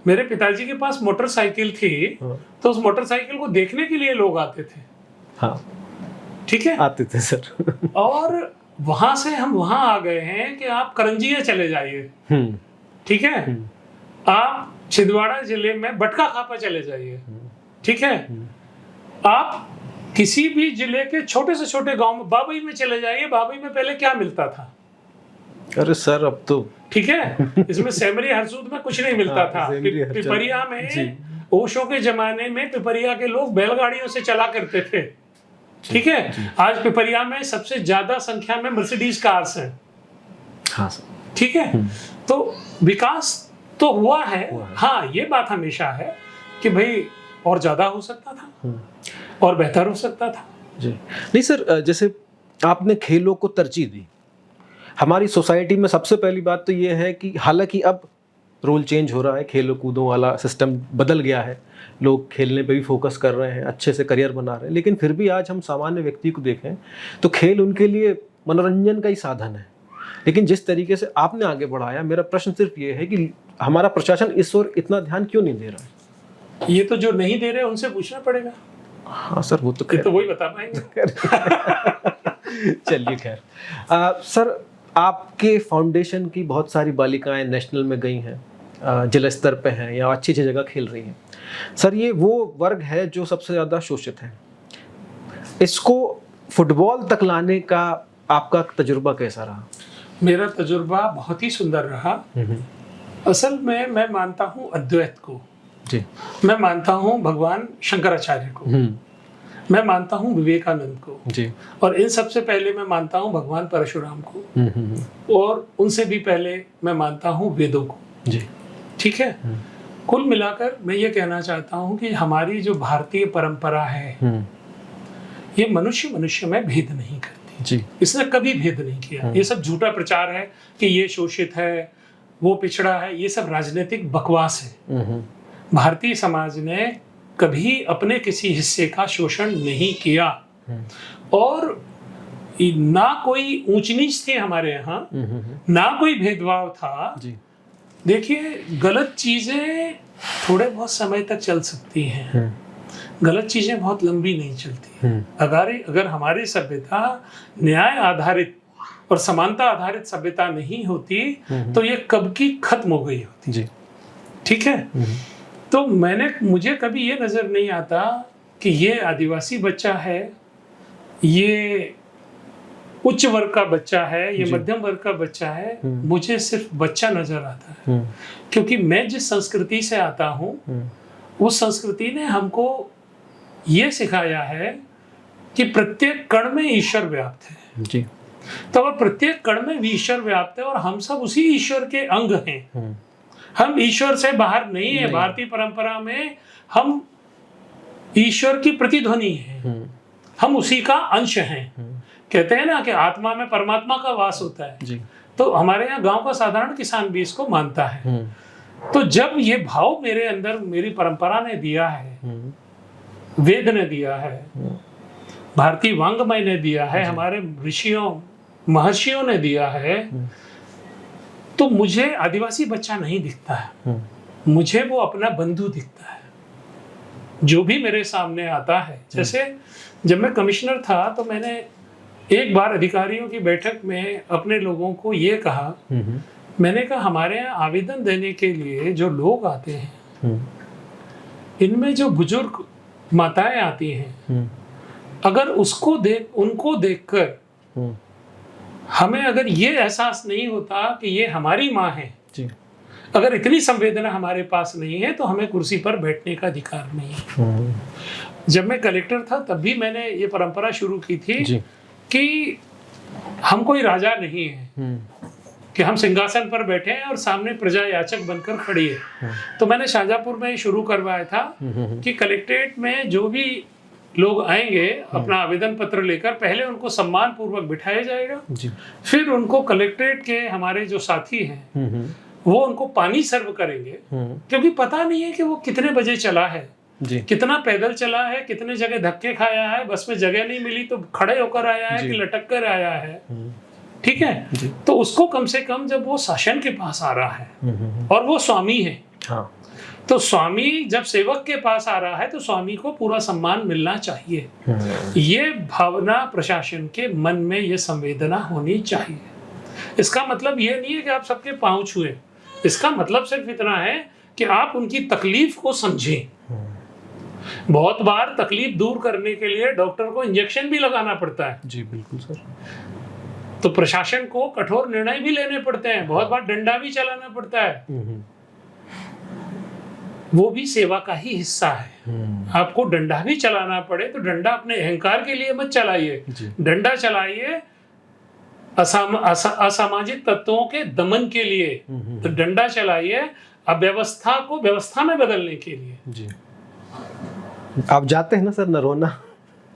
मेरे पिताजी के पास मोटरसाइकिल थी, हाँ। तो उस मोटरसाइकिल को देखने के लिए लोग आते थे। हाँ, ठीक है, आते थे सर। और वहां से हम वहां आ गए हैं कि आप करंजिया चले जाइए, ठीक है, आप छिंदवाड़ा जिले में बटका खापा चले जाइए, ठीक है, आप किसी भी जिले के छोटे से छोटे गांव में बाबई में चले जाइए। बाबई में पहले क्या मिलता था? अरे सर, अब तो ठीक है, इसमें सेमरी हरसूद में कुछ नहीं मिलता था। पिपरिया में ओशो के जमाने में पिपरिया के लोग बैलगाड़ियों से चला करते थे। ठीक है, आज पिपरिया में सबसे ज्यादा संख्या में मर्सिडीज कार्स हैं। हाँ सर, ठीक है, तो विकास तो हुआ है। हाँ, ये बात हमेशा है कि भाई और ज्यादा हो सकता था और बेहतर हो सकता था। जी नहीं सर, जैसे आपने खेलों को तरजीह दी, हमारी सोसाइटी में सबसे पहली बात तो ये है कि हालांकि अब रोल चेंज हो रहा है, खेलों कूदों वाला सिस्टम बदल गया है, लोग खेलने पे भी फोकस कर रहे हैं, अच्छे से करियर बना रहे हैं, लेकिन फिर भी आज हम सामान्य व्यक्ति को देखें तो खेल उनके लिए मनोरंजन का ही साधन है। लेकिन जिस तरीके से आपने आगे बढ़ाया, मेरा प्रश्न सिर्फ ये है कि हमारा प्रशासन इस ओर इतना ध्यान क्यों नहीं दे रहा है? ये तो जो नहीं दे रहे उनसे पूछना पड़ेगा। हाँ सर, वो तो ये तो वही बता पाएंगे। चलिए खैर, सर आपके फाउंडेशन की बहुत सारी बालिकाएं नेशनल में गई हैं, जिला स्तर पे हैं या अच्छी अच्छी जगह खेल रही हैं। सर, ये वो वर्ग है जो सबसे ज़्यादा शोषित है, इसको फुटबॉल तक लाने का आपका तजुर्बा कैसा रहा? मेरा तजुर्बा बहुत ही सुंदर रहा। असल में मैं मानता हूँ अद्वैत को जी, मैं मानता हूँ भगवान शंकराचार्य को, मैं मानता हूँ विवेकानंद को जी, और इन सबसे पहले मैं मानता हूँ भगवान परशुराम को, और उनसे भी पहले मैं मानता हूँ वेदों को जी। ठीक है, कुल मिलाकर मैं ये कहना चाहता हूँ कि हमारी जो भारतीय परंपरा है ये मनुष्य में भेद नहीं करती जी, इसने कभी भेद नहीं किया। ये सब झूठा प्रचार है कि ये शोषित है, वो पिछड़ा है, ये सब राजनीतिक बकवास है। भारतीय समाज ने कभी अपने किसी हिस्से का शोषण नहीं किया और ना कोई ऊंच नीच थी हमारे यहाँ, ना कोई भेदभाव था जी। देखिए, गलत चीजें थोड़े बहुत समय तक चल सकती हैं, गलत चीजें बहुत लंबी नहीं चलती। अगर हमारी सभ्यता न्याय आधारित और समानता आधारित सभ्यता नहीं होती तो ये कब की खत्म हो गई होती जी। ठीक है, तो मुझे कभी ये नजर नहीं आता कि ये आदिवासी बच्चा है, ये उच्च वर्ग का बच्चा है, ये मध्यम वर्ग का बच्चा है। मुझे सिर्फ बच्चा नजर आता है क्योंकि मैं जिस संस्कृति से आता हूँ उस संस्कृति ने हमको ये सिखाया है कि प्रत्येक कण में ईश्वर व्याप्त है जी। तो अगर प्रत्येक कण में ईश्वर व्याप्त है और हम सब उसी ईश्वर के अंग हैं, हम ईश्वर से बाहर नहीं है। भारतीय परंपरा में हम ईश्वर की प्रतिध्वनि है, हम उसी का अंश हैं। कहते हैं ना कि आत्मा में परमात्मा का वास होता है जी। तो हमारे यहाँ गांव का साधारण किसान भी इसको मानता है। तो जब ये भाव मेरे अंदर मेरी परंपरा ने दिया है, वेद ने दिया है, भारतीय वांग्मय ने दिया है, हमारे ऋषियों महर्षियों ने दिया है, तो मुझे आदिवासी बच्चा नहीं दिखता है, मुझे वो अपना बंधु दिखता है जो भी मेरे सामने आता है। जैसे जब मैं कमिश्नर था तो मैंने एक बार अधिकारियों की बैठक में अपने लोगों को ये कहा, मैंने कहा हमारे यहाँ आवेदन देने के लिए जो लोग आते हैं इनमें जो बुजुर्ग माताएं आती हैं, अगर उनको देखकर हमें अगर ये एहसास नहीं होता कि ये हमारी माँ है जी। अगर इतनी संवेदना हमारे पास नहीं है तो हमें कुर्सी पर बैठने का अधिकार नहीं है। जब मैं कलेक्टर था तब भी मैंने ये परंपरा शुरू की थी जी। कि हम कोई राजा नहीं है कि हम सिंहासन पर बैठे हैं और सामने प्रजा याचक बनकर खड़ी है। तो मैंने शाहजहाँपुर में शुरू करवाया था कि कलेक्ट्रेट में जो भी लोग आएंगे अपना आवेदन पत्र लेकर, पहले उनको सम्मान पूर्वक बिठाया जाएगा जी। फिर उनको कलेक्ट्रेट के हमारे जो साथी हैं वो उनको पानी सर्व करेंगे क्योंकि पता नहीं है कि वो कितने बजे चला है, जी। कितना पैदल चला है, कितने जगह धक्के खाया है, बस में जगह नहीं मिली तो खड़े होकर आया है कि लटक कर आया है, ठीक है। तो उसको कम से कम जब वो शासन के पास आ रहा है और वो स्वामी है, हाँ, तो स्वामी जब सेवक के पास आ रहा है तो स्वामी को पूरा सम्मान मिलना चाहिए। ये भावना प्रशासन के मन में, ये संवेदना होनी चाहिए। इसका मतलब ये नहीं है कि आप सबके पांव छुए, इसका मतलब सिर्फ इतना है कि आप उनकी तकलीफ को समझें। बहुत बार तकलीफ दूर करने के लिए डॉक्टर को इंजेक्शन भी लगाना पड़ता है। जी बिल्कुल सर। तो प्रशासन को कठोर निर्णय भी लेने पड़ते हैं, बहुत बार डंडा भी चलाना पड़ता है। वो भी सेवा का ही हिस्सा है। आपको डंडा भी चलाना पड़े तो डंडा अपने अहंकार के लिए मत चलाइए, डंडा चलाइए असामाजिक तत्वों के दमन के लिए। तो डंडा चलाइए अव्यवस्था को व्यवस्था में बदलने के लिए। जी। आप जाते हैं ना सर नरोना?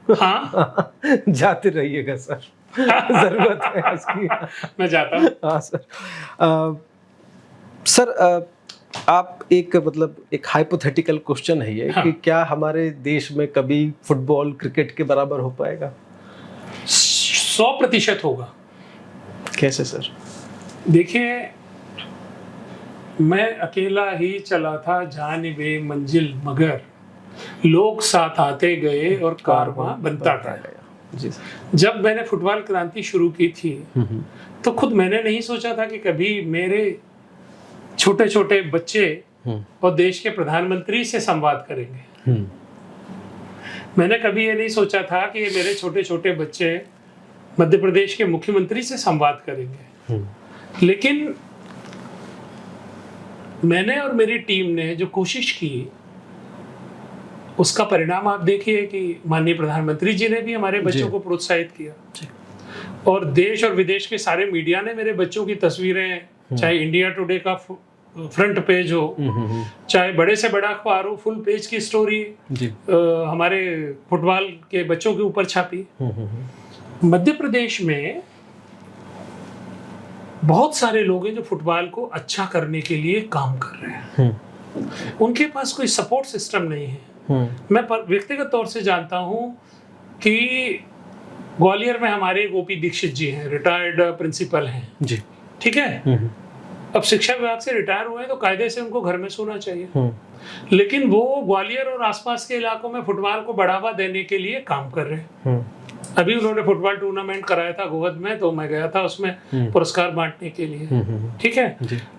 हाँ जाते रहिएगा सर, जरूरत है इसकी। मैं जाता हूँ। हाँ सर। सर आप एक मतलब एक हाइपोथेटिकल क्वेश्चन है ये, कि क्या हमारे देश में कभी फुटबॉल क्रिकेट के बराबर हो पाएगा? 100% होगा। कैसे सर? देखिए, मैं अकेला ही चला था जानिबे मंजिल, मगर लोग साथ आते गए और कारवां बनता गया। जी। जब मैंने फुटबॉल क्रांति शुरू की थी तो खुद मैंने नहीं सोचा था कि कभी मेरे छोटे छोटे बच्चे और देश के प्रधानमंत्री से संवाद करेंगे। मैंने कभी ये नहीं सोचा था कि ये मेरे छोटे छोटे बच्चे मध्य प्रदेश के मुख्यमंत्री से संवाद करेंगे। लेकिन मैंने और मेरी टीम ने जो कोशिश की, उसका परिणाम आप देखिए कि माननीय प्रधानमंत्री जी ने भी हमारे बच्चों को प्रोत्साहित किया, और देश और विदेश के सारे मीडिया ने मेरे बच्चों की तस्वीरें, चाहे इंडिया टुडे का फ्रंट पेज हो, चाहे बड़े से बड़ा अखबार हो, फुल पेज की स्टोरी हमारे फुटबॉल के बच्चों के ऊपर छापी। मध्य प्रदेश में बहुत सारे लोग हैं जो फुटबॉल को अच्छा करने के लिए काम कर रहे हैं। उनके पास कोई सपोर्ट सिस्टम नहीं है। मैं व्यक्तिगत तौर से जानता हूं कि ग्वालियर में हमारे गोपी दीक्षित जी हैं, रिटायर्ड प्रिंसिपल हैं जी, ठीक है। अब शिक्षा विभाग से रिटायर हुए हैं तो कायदे से उनको घर में सोना चाहिए, लेकिन वो ग्वालियर और आसपास के इलाकों में फुटबॉल को बढ़ावा देने के लिए काम कर रहे हैं। अभी उन्होंने फुटबॉल टूर्नामेंट कराया था गोहद में, तो मैं गया था उसमें पुरस्कार बांटने के लिए, ठीक है।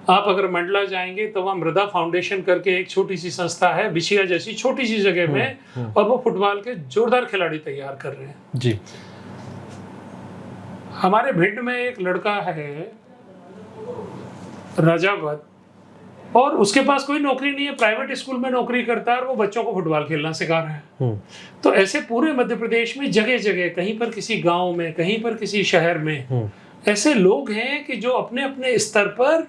आप अगर मंडला जाएंगे तो वहाँ मृदा फाउंडेशन करके एक छोटी सी संस्था है, बिछिया जैसी छोटी सी जगह में, और वो फुटबॉल के जोरदार खिलाड़ी तैयार कर रहे हैं जी। हमारे भिंड में एक लड़का है राजावत, और उसके पास कोई नौकरी नहीं है, प्राइवेट स्कूल में नौकरी करता है और वो बच्चों को फुटबॉल खेलना सिखा रहा है। तो ऐसे पूरे मध्य प्रदेश में जगह जगह, कहीं पर किसी गांव में, कहीं पर किसी शहर में ऐसे लोग हैं कि जो अपने अपने स्तर पर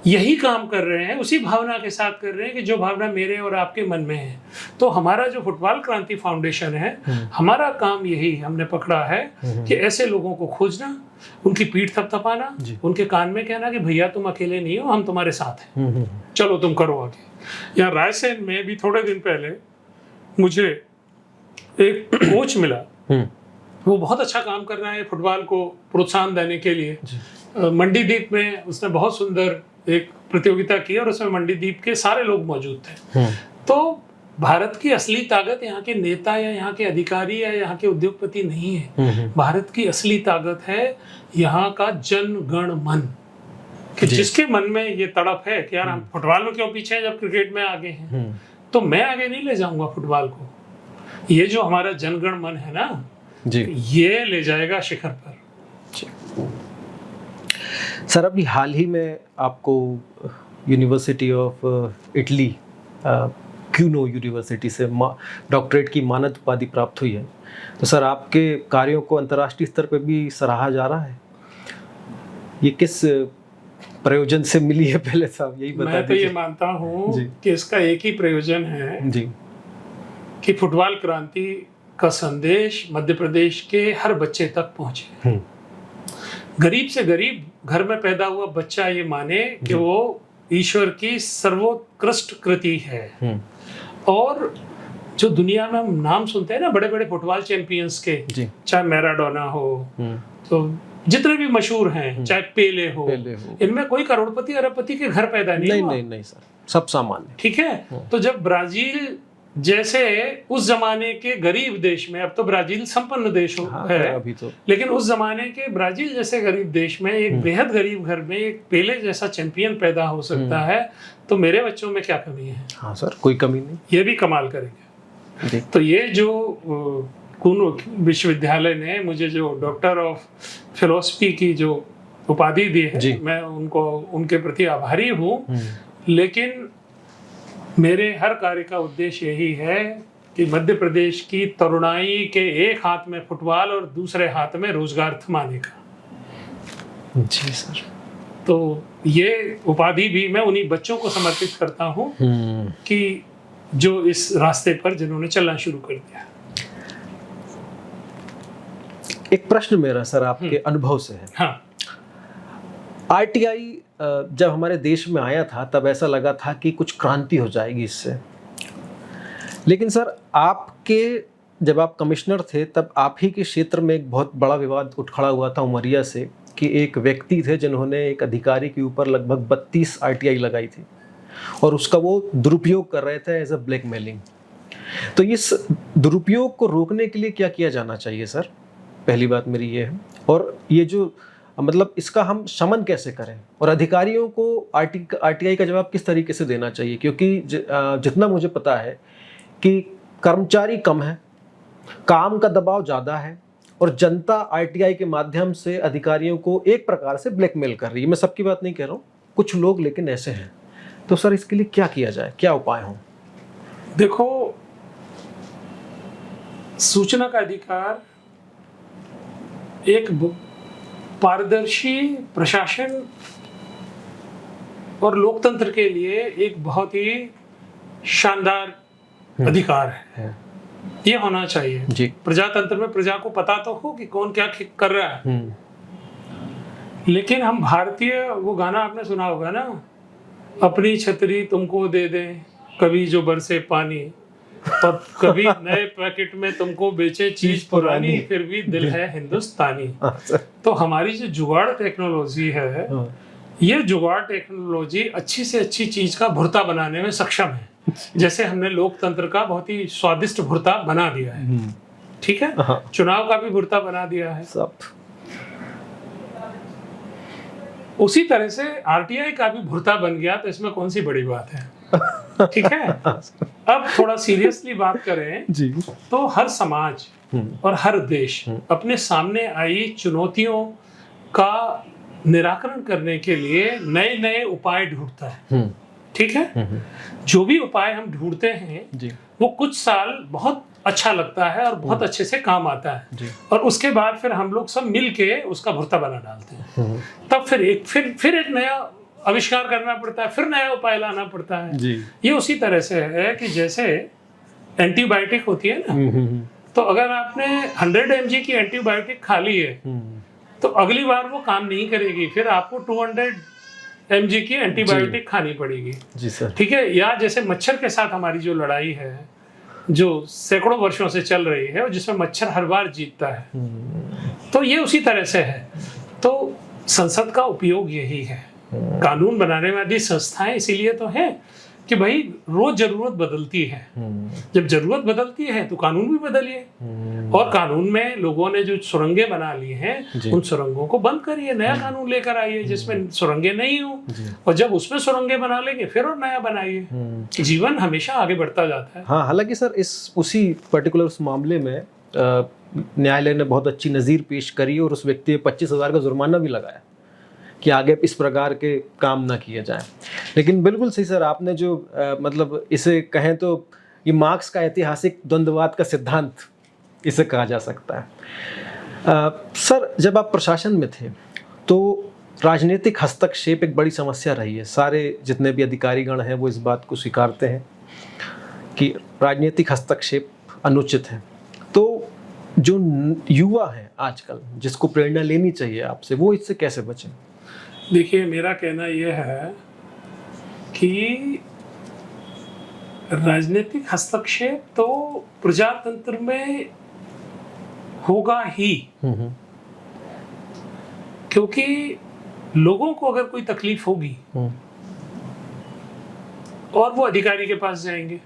यही काम कर रहे हैं, उसी भावना के साथ कर रहे हैं कि जो भावना मेरे और आपके मन में है। तो हमारा जो फुटबॉल क्रांति फाउंडेशन है, हमारा काम यही हमने पकड़ा है कि ऐसे लोगों को खोजना, उनकी पीठ थपथपाना, उनके कान में कहना कि भैया तुम अकेले नहीं हो, हम तुम्हारे साथ हैं, चलो तुम करो आगे। यहाँ रायसेन में भी थोड़े दिन पहले मुझे एक कोच मिला, वो बहुत अच्छा काम कर रहा है फुटबॉल को प्रोत्साहन देने के लिए। मंडीदीप में उसने बहुत सुंदर एक प्रतियोगिता की और उसमें मंडीदीप के सारे लोग मौजूद थे। तो भारत की असली ताकत यहाँ के नेता या यहाँ के अधिकारी या यहाँ के उद्योगपति नहीं है। भारत की असली ताकत है यहाँ का जन गण मन, कि जिसके मन में ये तड़प है कि यार हम फुटबॉल में क्यों पीछे हैं जब क्रिकेट में आगे हैं, तो मैं आगे नहीं ले जाऊंगा फुटबॉल को। ये जो हमारा जनगण मन है ना जी, ये ले जाएगा शिखर पर। सर अभी हाल ही में आपको university of Italy quinoa university से डॉक्टरेट की मानद उपाधि प्राप्त हुई है, तो सर आपके कार्यों को अंतर्राष्ट्रीय स्तर पर भी सराहा जा रहा है। ये किस प्रयोजन से मिली है, पहले साहब यही बता दीजिए। मैं तो ये मानता हूँ कि इसका एक ही प्रयोजन है जी, कि फुटबॉल क्रांति का संदेश मध्य प्रदेश के हर बच्चे तक पहुंचे। गरीब से गरीब घर में पैदा हुआ बच्चा ये माने कि वो ईश्वर की सर्वोत्कृष्ट कृति है, और जो दुनिया में हम नाम सुनते हैं ना बड़े बड़े फुटबॉल चैंपियंस के, जी। चाहे मैराडोना हो, तो जितने भी मशहूर हैं, चाहे पेले हो, इनमें कोई करोड़पति अरबपति के घर पैदा नहीं हुआ। नहीं सर, सब सामान्य। ठीक है। तो जब ब्राजील जैसे उस जमाने के गरीब देश में, अब तो ब्राजील संपन्न देश है अभी तो, लेकिन उस जमाने के ब्राजील जैसे गरीब देश में एक बेहद गरीब घर में एक पेले जैसा चैंपियन पैदा हो सकता है, तो मेरे बच्चों में क्या कमी है? हाँ सर, कोई कमी नहीं, ये भी कमाल करेंगे। तो ये जो कुन विश्वविद्यालय ने मुझे जो डॉक्टर ऑफ फिलोसफी की जो उपाधि दी है, मैं उनके प्रति आभारी हूँ। लेकिन मेरे हर कार्य का उद्देश्य यही है कि मध्य प्रदेश की तरुणाई के एक हाथ में फुटबॉल और दूसरे हाथ में रोजगार थमाने का। जी सर। तो ये उपाधि भी मैं उन्हीं बच्चों को समर्पित करता हूँ कि जो इस रास्ते पर जिन्होंने चलना शुरू कर दिया। एक प्रश्न मेरा सर आपके अनुभव से है। हाँ। आरटीआई जब हमारे देश में आया था तब ऐसा लगा था कि कुछ क्रांति हो जाएगी इससे, लेकिन सर आपके जब आप कमिश्नर थे तब आप ही के क्षेत्र में एक बहुत बड़ा विवाद उठ खड़ा हुआ था उमरिया से, कि एक व्यक्ति थे जिन्होंने एक अधिकारी के ऊपर लगभग 32 आरटीआई लगाई थी और उसका वो दुरुपयोग कर रहे थे एज अ ब्लैकमेलिंग। तो इस दुरुपयोग को रोकने के लिए क्या किया जाना चाहिए सर? पहली बात मेरी ये है। और ये जो मतलब इसका हम शमन कैसे करें, और अधिकारियों को आरटीआई का जवाब किस तरीके से देना चाहिए? क्योंकि जितना मुझे पता है कि कर्मचारी कम है, काम का दबाव ज़्यादा है और जनता आरटीआई के माध्यम से अधिकारियों को एक प्रकार से ब्लैकमेल कर रही है। मैं सबकी बात नहीं कह रहा हूँ, कुछ लोग लेकिन ऐसे हैं। तो सर इसके लिए क्या किया जाए, क्या उपाय हों? देखो, सूचना का अधिकार एक पारदर्शी प्रशासन और लोकतंत्र के लिए एक बहुत ही शानदार अधिकार है। ये होना चाहिए जी। प्रजातंत्र में प्रजा को पता तो हो कि कौन क्या कर रहा है। लेकिन हम भारतीय, वो गाना आपने सुना होगा ना, अपनी छतरी तुमको दे दे कभी जो बरसे पानी, और कभी नए पैकेट में तुमको बेचे चीज पुरानी, फिर भी दिल है हिंदुस्तानी। तो हमारी जो जुगाड़ टेक्नोलॉजी है, ये जुगाड़ टेक्नोलॉजी अच्छी से अच्छी चीज का भुर्ता बनाने में सक्षम है। जैसे हमने लोकतंत्र का बहुत ही स्वादिष्ट भुर्ता बना दिया है, ठीक है, चुनाव का भी भुर्ता बना दिया है सब। उसी तरह से आरटीआई का भी भुर्ता बन गया, तो इसमें कौन सी बड़ी बात है? ठीक है। अब थोड़ा सीरियसली बात करें जी, तो हर समाज और हर देश अपने सामने आई चुनौतियों का निराकरण करने के लिए नए नए उपाय ढूंढता है। ठीक है। जो भी उपाय हम ढूंढते हैं जी, वो कुछ साल बहुत अच्छा लगता है और बहुत अच्छे से काम आता है जी। और उसके बाद फिर हम लोग सब मिल के उसका भुर्ता बना डालते हैं। तब फिर एक नया आविष्कार करना पड़ता है, फिर नया उपाय लाना पड़ता है जी। ये उसी तरह से है कि जैसे एंटीबायोटिक होती है ना, तो अगर आपने 100 mg की एंटीबायोटिक खा ली है तो अगली बार वो काम नहीं करेगी, फिर आपको 200 mg की एंटीबायोटिक खानी पड़ेगी जी सर। ठीक है। या जैसे मच्छर के साथ हमारी जो लड़ाई है, जो सैकड़ों वर्षों से चल रही है और जिसमें मच्छर हर बार जीतता है, तो ये उसी तरह से है। तो संसद का उपयोग यही है, कानून बनाने वाली संस्थाएं इसीलिए तो है कि भाई रोज जरूरत बदलती है। जब जरूरत बदलती है तो कानून भी बदलिए, और कानून में लोगों ने जो सुरंगें बना ली हैं उन सुरंगों को बंद करिए, नया कानून लेकर आइए जिसमें सुरंगें नहीं हो, और जब उसमें सुरंगें बना लेंगे फिर और नया बनाइए। जीवन हमेशा आगे बढ़ता जाता है। हाँ, हालांकि सर उसी पर्टिकुलर उस मामले में न्यायालय ने बहुत अच्छी नज़ीर पेश करी और उस व्यक्ति पे 25,000 का जुर्माना भी लगाया कि आगे इस प्रकार के काम ना किए जाएं। लेकिन बिल्कुल सही सर, आपने जो मतलब इसे कहें तो ये मार्क्स का ऐतिहासिक द्वंद्ववाद का सिद्धांत इसे कहा जा सकता है। सर, जब आप प्रशासन में थे तो राजनीतिक हस्तक्षेप एक बड़ी समस्या रही है। सारे जितने भी अधिकारीगण हैं वो इस बात को स्वीकारते हैं कि राजनीतिक हस्तक्षेप अनुचित है। तो जो युवा हैं आजकल, जिसको प्रेरणा लेनी चाहिए आपसे, वो इससे कैसे बचें? देखिए, मेरा कहना यह है कि राजनीतिक हस्तक्षेप तो प्रजातंत्र में होगा ही, क्योंकि लोगों को अगर कोई तकलीफ होगी और वो अधिकारी के पास जाएंगे,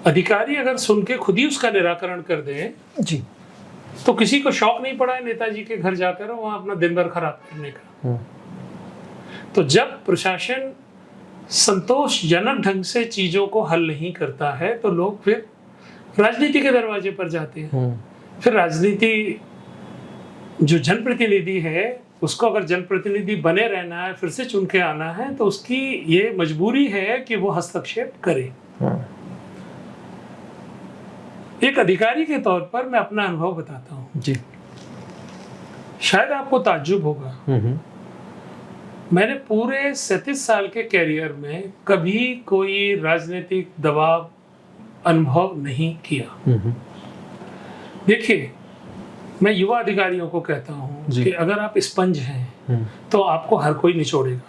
अधिकारी अगर सुन के खुद ही उसका निराकरण कर दें जी, तो किसी को शौक नहीं पड़ा है नेताजी के घर जाकर वहां अपना दिन भर खराब करने का। तो जब प्रशासन संतोषजनक ढंग से चीजों को हल नहीं करता है तो लोग फिर राजनीति के दरवाजे पर जाते हैं। फिर राजनीति जो जनप्रतिनिधि है उसको अगर जनप्रतिनिधि बने रहना है, फिर से चुन के आना है, तो उसकी ये मजबूरी है कि वो हस्तक्षेप करे। एक अधिकारी के तौर पर मैं अपना अनुभव बताता हूँ जी। शायद आपको ताज्जुब होगा, मैंने पूरे 37 साल के कैरियर में कभी कोई राजनीतिक दबाव अनुभव नहीं किया। देखिए, मैं युवा अधिकारियों को कहता हूँ कि अगर आप स्पंज हैं तो आपको हर कोई निचोड़ेगा,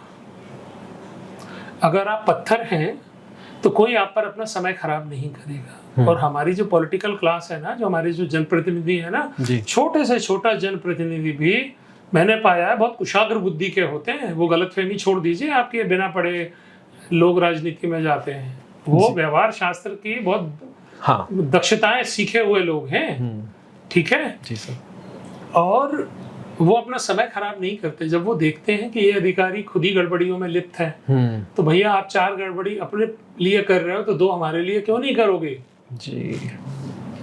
अगर आप पत्थर हैं तो कोई आप पर अपना समय खराब नहीं करेगा। और हमारी जो पॉलिटिकल क्लास है ना, जो हमारे जो जनप्रतिनिधि है ना, छोटे से छोटा जनप्रतिनिधि भी मैंने पाया है बहुत कुशाग्र बुद्धि के होते हैं। वो गलतफहमी छोड़ दीजिए, आपके बिना पढ़े लोग राजनीति में जाते हैं, वो व्यवहार शास्त्र की बहुत दक्षताएं सीखे हुए लोग हैं, ठीक है जी सर। और वो अपना समय खराब नहीं करते। जब वो देखते हैं कि ये अधिकारी खुद ही गड़बड़ियों में लिप्त है, तो भैया आप 4 गड़बड़ी अपने लिए कर रहे हो तो 2 हमारे लिए क्यों नहीं करोगे जी,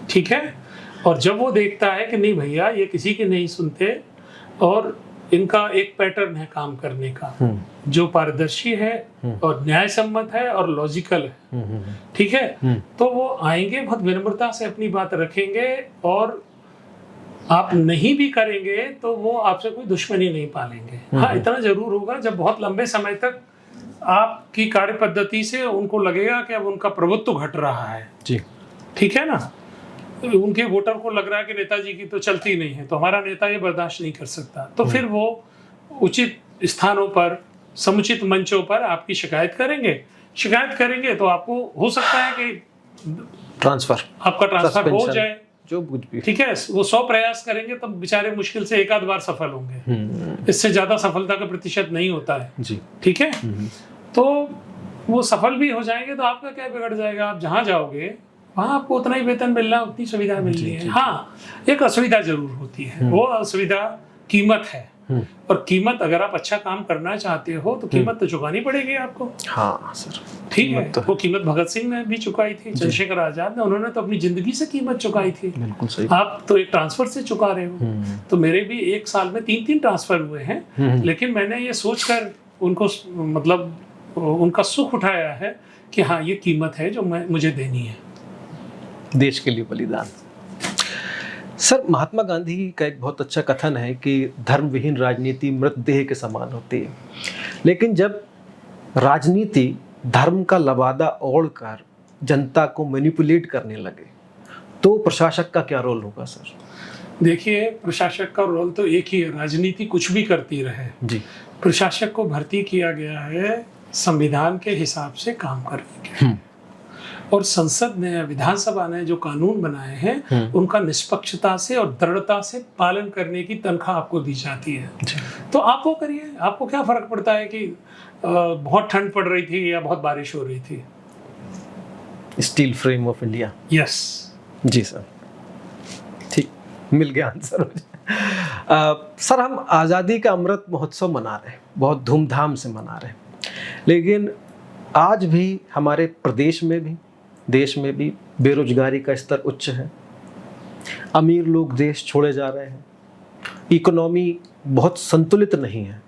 ठीक है। और जब वो देखता है कि नहीं भैया ये किसी की नहीं सुनते और इनका एक पैटर्न है काम करने का जो पारदर्शी है और न्याय सम्मत है और लॉजिकल है, ठीक है, तो वो आएंगे, बहुत विनम्रता से अपनी बात रखेंगे और आप नहीं भी करेंगे तो वो आपसे कोई दुश्मनी नहीं पालेंगे। हाँ, इतना जरूर होगा जब बहुत लंबे समय तक आपकी कार्य पद्धति से उनको लगेगा कि अब उनका प्रभुत्व घट रहा है जी, ठीक है ना, उनके वोटर को लग रहा है कि नेताजी की तो चलती नहीं है, तो हमारा नेता ये बर्दाश्त नहीं कर सकता, तो फिर वो उचित स्थानों पर, समुचित मंचों पर आपकी शिकायत करेंगे तो आपको हो सकता है कि आपका ट्रांसफर हो जाए, जो कुछ भी, ठीक है। वो 100 प्रयास करेंगे तब बेचारे मुश्किल से 1 आध बार सफल होंगे, इससे ज्यादा सफलता का प्रतिशत नहीं होता है जी, ठीक है। तो वो सफल भी हो जाएंगे तो आपका क्या बिगड़ जाएगा, आप जहाँ जाओगे वहाँ आपको उतना ही वेतन मिल रहा है, उतनी सुविधा मिल रही है। हाँ, एक असुविधा जरूर होती है, वो असुविधा कीमत है, और कीमत अगर आप अच्छा काम करना चाहते हो तो कीमत तो चुकानी पड़ेगी आपको। हाँ सर, ठीक है, तो वो कीमत भगत सिंह ने भी चुकाई थी, चंद्रशेखर आजाद ने, उन्होंने तो अपनी जिंदगी से कीमत चुकाई थी। बिल्कुल सही। आप तो एक ट्रांसफर से चुका रहे हो, तो मेरे भी 1 साल में 3 ट्रांसफर हुए हैं, लेकिन मैंने ये सोचकर उनको मतलब उनका सुख उठाया है कि हाँ ये कीमत है जो मुझे देनी है, देश के लिए बलिदान। सर, महात्मा गांधी का एक बहुत अच्छा कथन है कि धर्म विहीन राजनीति मृतदेह के समान होती है, लेकिन जब राजनीति धर्म का लबादा ओढ़कर जनता को मैनिपुलेट करने लगे तो प्रशासक का क्या रोल होगा सर? देखिए, प्रशासक का रोल तो एक ही है, राजनीति कुछ भी करती रहे जी, प्रशासक को भर्ती किया गया है संविधान के हिसाब से काम करने के, और संसद ने, विधानसभा ने जो कानून बनाए हैं उनका निष्पक्षता से और दृढ़ता से पालन करने की तनख्वाह आपको दी जाती है। तो आप वो करिए, आपको क्या फर्क पड़ता है कि बहुत ठंड पड़ रही थी या बहुत बारिश हो रही थी। Steel frame of India. Yes ji sir, ठीक, मिल गया आंसर। सर, हम आज़ादी का अमृत महोत्सव मना रहे हैं, बहुत धूमधाम से मना रहे हैं, लेकिन आज भी हमारे प्रदेश में भी, देश में भी बेरोजगारी का स्तर उच्च है, अमीर लोग देश छोड़े जा रहे हैं, इकोनॉमी बहुत संतुलित नहीं है।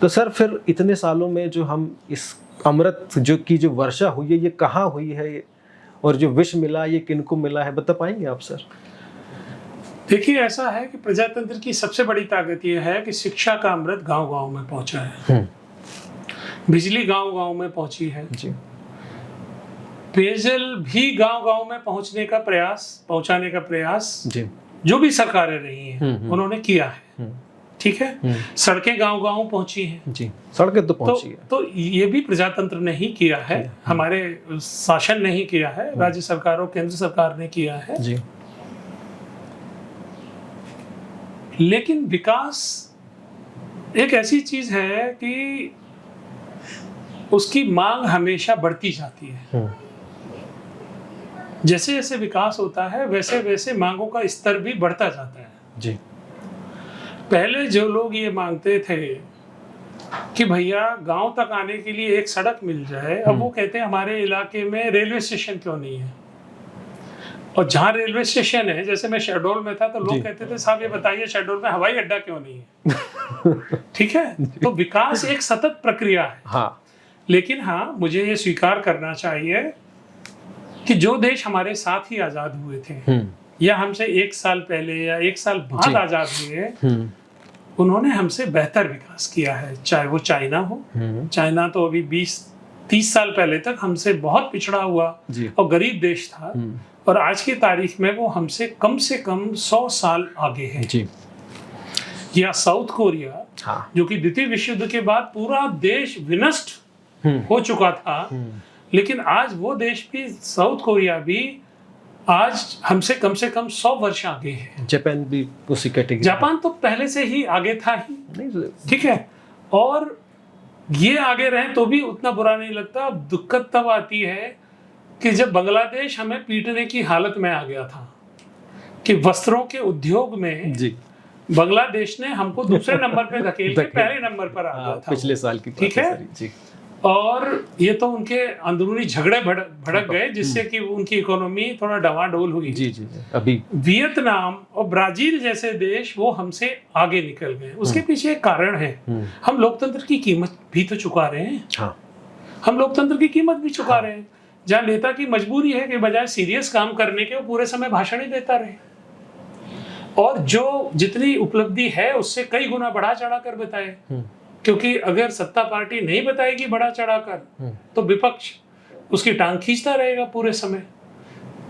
तो सर, फिर इतने सालों में जो हम इस अमृत जो वर्षा हुई है, ये कहाँ हुई है, और जो विष मिला ये किनको मिला है, बता पाएंगे आप सर? देखिए, ऐसा है कि प्रजातंत्र की सबसे बड़ी ताकत ये है कि शिक्षा का अमृत गांव-गांव में पहुंचा है, बिजली गांव-गांव में पहुंची है जी, पेयजल भी गांव-गांव में पहुंचाने का प्रयास जी, जो भी सरकारें रही हैं उन्होंने किया है, ठीक है, सड़कें गांव-गांव पहुंची हैं। जी, सड़कें तो पहुंची है। तो ये भी प्रजातंत्र ने ही किया है, हमारे शासन ने ही किया है, राज्य सरकार और केंद्र सरकार ने किया है। जी, लेकिन विकास एक ऐसी चीज है कि उसकी मांग हमेशा बढ़ती जाती है। जैसे जैसे विकास होता है वैसे वैसे मांगों का स्तर भी बढ़ता जाता है। जी, पहले जो लोग ये मांगते थे कि भैया गांव तक आने के लिए एक सड़क मिल जाए, अब वो कहते हैं हमारे इलाके में रेलवे स्टेशन क्यों नहीं है। और जहाँ रेलवे स्टेशन है, जैसे मैं शहडोल में था तो लोग कहते थे साहब ये बताइए शहडोल में हवाई अड्डा क्यों नहीं है। ठीक है, तो विकास एक सतत प्रक्रिया है। हाँ, लेकिन हाँ, मुझे ये स्वीकार करना चाहिए कि जो देश हमारे साथ ही आजाद हुए थे या हमसे 1 साल पहले या 1 साल बाद आजाद हुए, उन्होंने हमसे बेहतर विकास किया है। चाहे वो चाइना हो, चाइना तो अभी 20-30 साल पहले तक हमसे बहुत पिछड़ा हुआ और गरीब देश था, और आज की तारीख में वो हमसे कम 100 साल आगे है। जी, या साउथ कोरिया, जो कि द्वितीय विश्व युद्ध के बाद पूरा देश विनष्ट हो चुका था, लेकिन आज वो देश भी, साउथ कोरिया भी आज हमसे कम 100 वर्ष आगे है। जापान भी उसी कैटेगरी। जापान तो पहले से ही आगे था ही, ठीक है, और ये आगे रहे तो भी उतना बुरा नहीं लगता। अब दिक्कत तब आती है कि जब बांग्लादेश हमें पीटने की हालत में आ गया था कि वस्त्रों के उद्योग में जी, बांग्लादेश ने हमको दूसरे नंबर पे धकेल के पहले नंबर पर आ गया था पिछले साल की, ठीक है जी। और ये तो उनके अंदरूनी झगड़े भड़क गए, जिससे कि उनकी इकोनॉमी थोड़ा डवाडोल हुई। जी, जी, अभी वियतनाम और ब्राजील जैसे देश वो हमसे आगे निकल गए। उसके पीछे एक कारण है, हम लोकतंत्र की कीमत भी तो चुका रहे हैं। हाँ, हम लोकतंत्र की कीमत भी चुका रहे हैं, जहाँ नेता की मजबूरी है कि बजाय सीरियस काम करने के वो पूरे समय भाषण ही देता रहे, और जो जितनी उपलब्धि है उससे कई गुना बढ़ा चढ़ा कर बताए। क्योंकि अगर सत्ता पार्टी नहीं बताएगी बढ़ा चढ़ाकर, तो विपक्ष उसकी टांग खींचता रहेगा पूरे समय।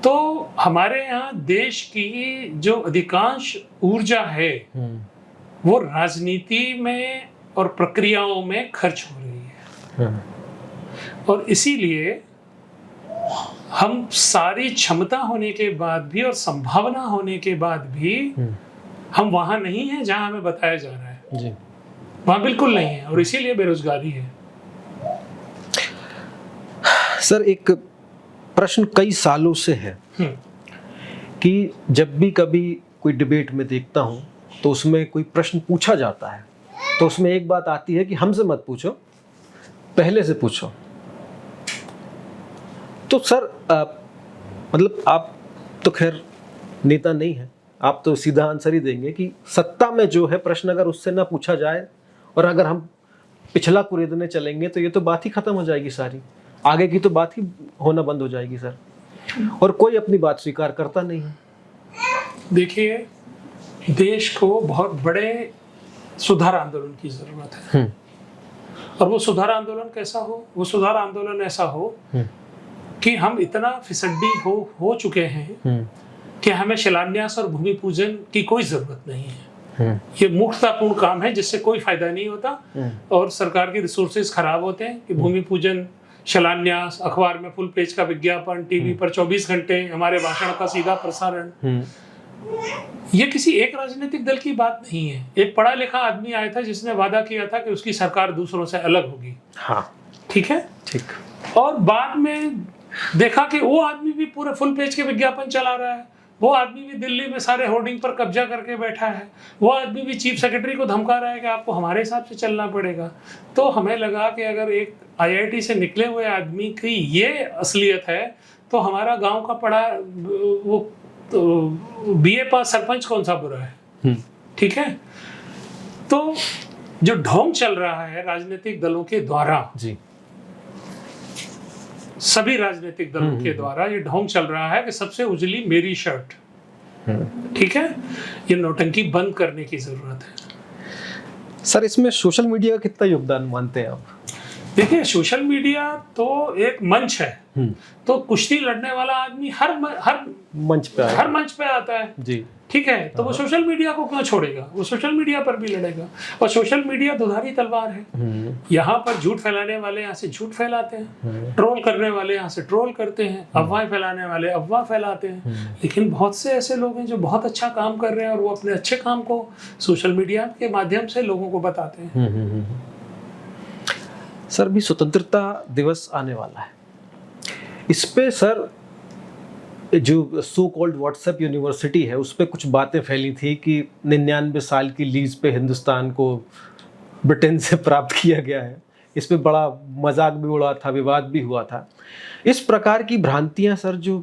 तो हमारे यहाँ देश की जो अधिकांश ऊर्जा है वो राजनीति में और प्रक्रियाओं में खर्च हो रही है, और इसीलिए हम सारी क्षमता होने के बाद भी और संभावना होने के बाद भी हम वहां नहीं हैं जहां हमें बताया जा रहा है। जी, वहां बिल्कुल नहीं है, और इसीलिए बेरोजगारी है। सर एक प्रश्न कई सालों से है कि जब भी कभी कोई डिबेट में देखता हूं तो उसमें कोई प्रश्न पूछा जाता है तो उसमें एक बात आती है कि हमसे मत पूछो, पहले से पूछो। तो सर मतलब आप तो खैर नेता नहीं हैं, आप तो सीधा आंसर ही देंगे कि सत्ता में जो है प्रश्न अगर उससे ना पूछा जाए और अगर हम पिछला कुरेदने चलेंगे तो ये तो बात ही खत्म हो जाएगी, सारी आगे की तो बात ही होना बंद हो जाएगी सर, और कोई अपनी बात स्वीकार करता नहीं है। देखिए, देश को बहुत बड़े सुधार आंदोलन की जरूरत है, और वो सुधार आंदोलन कैसा हो? वो सुधार आंदोलन ऐसा हो कि हम इतना फिसड्डी हो चुके हैं कि हमें शिलान्यास और भूमि पूजन की कोई जरूरत नहीं है। ये मूर्खतापूर्ण काम है जिससे कोई फायदा नहीं होता, और सरकार के रिसोर्सेज खराब होते हैं कि भूमि पूजन, शिलान्यास, अखबार में फुल पेज का विज्ञापन, टीवी पर 24 घंटे हमारे भाषण का सीधा प्रसारण। ये किसी एक राजनीतिक दल की बात नहीं है। एक पढ़ा लिखा आदमी आया था जिसने वादा किया था कि उसकी सरकार दूसरों से अलग होगी। हाँ, ठीक है, ठीक। और बाद में देखा कि वो आदमी भी पूरे फुल पेज के विज्ञापन चला रहा है, वो आदमी भी दिल्ली में सारे होर्डिंग पर कब्जा करके बैठा है, वो आदमी भी चीफ सेक्रेटरी को धमका रहा है कि आपको हमारे हिसाब से चलना पड़ेगा। तो हमें लगा कि अगर एक IIT से निकले हुए आदमी की ये असलियत है तो हमारा गांव का पढ़ा वो तो BA पास सरपंच कौन सा बुरा है। ठीक है, तो जो ढोंग चल रहा है राजनीतिक दलों के द्वारा, जी, सभी राजनीतिक दलों के द्वारा ये ढोंग चल रहा है कि सबसे उजली मेरी शर्ट। ठीक है, ये नौटंकी बंद करने की जरूरत है। सर इसमें सोशल मीडिया का कितना योगदान मानते हैं आप? देखिए, सोशल मीडिया तो एक मंच है, तो कुश्ती लड़ने वाला आदमी हर मंच पे आता है जी, ठीक है, तो वो सोशल मीडिया को क्यों छोड़ेगा? वो सोशल मीडिया पर भी लड़ेगा। और सोशल मीडिया दुधारी तलवार है। यहाँ पर झूठ फैलाने वाले यहाँ से झूठ फैलाते हैं, ट्रोल करने वाले यहाँ से ट्रोल करते हैं, अफवाह फैलाने वाले अफवाह फैलाते हैं। लेकिन बहुत से ऐसे लोग हैं जो बहुत अच्छा काम कर रहे हैं और वो अपने अच्छे काम को सोशल मीडिया के माध्यम से लोगों को बताते हैं। सर, भी स्वतंत्रता दिवस आने वाला है, इस पे सर जो सो कॉल्ड व्हाट्सएप यूनिवर्सिटी है उस पर कुछ बातें फैली थी कि 99 साल की लीज पे हिंदुस्तान को ब्रिटेन से प्राप्त किया गया है। इस पे बड़ा मजाक भी उड़ा था, विवाद भी हुआ था। इस प्रकार की भ्रांतियां सर जो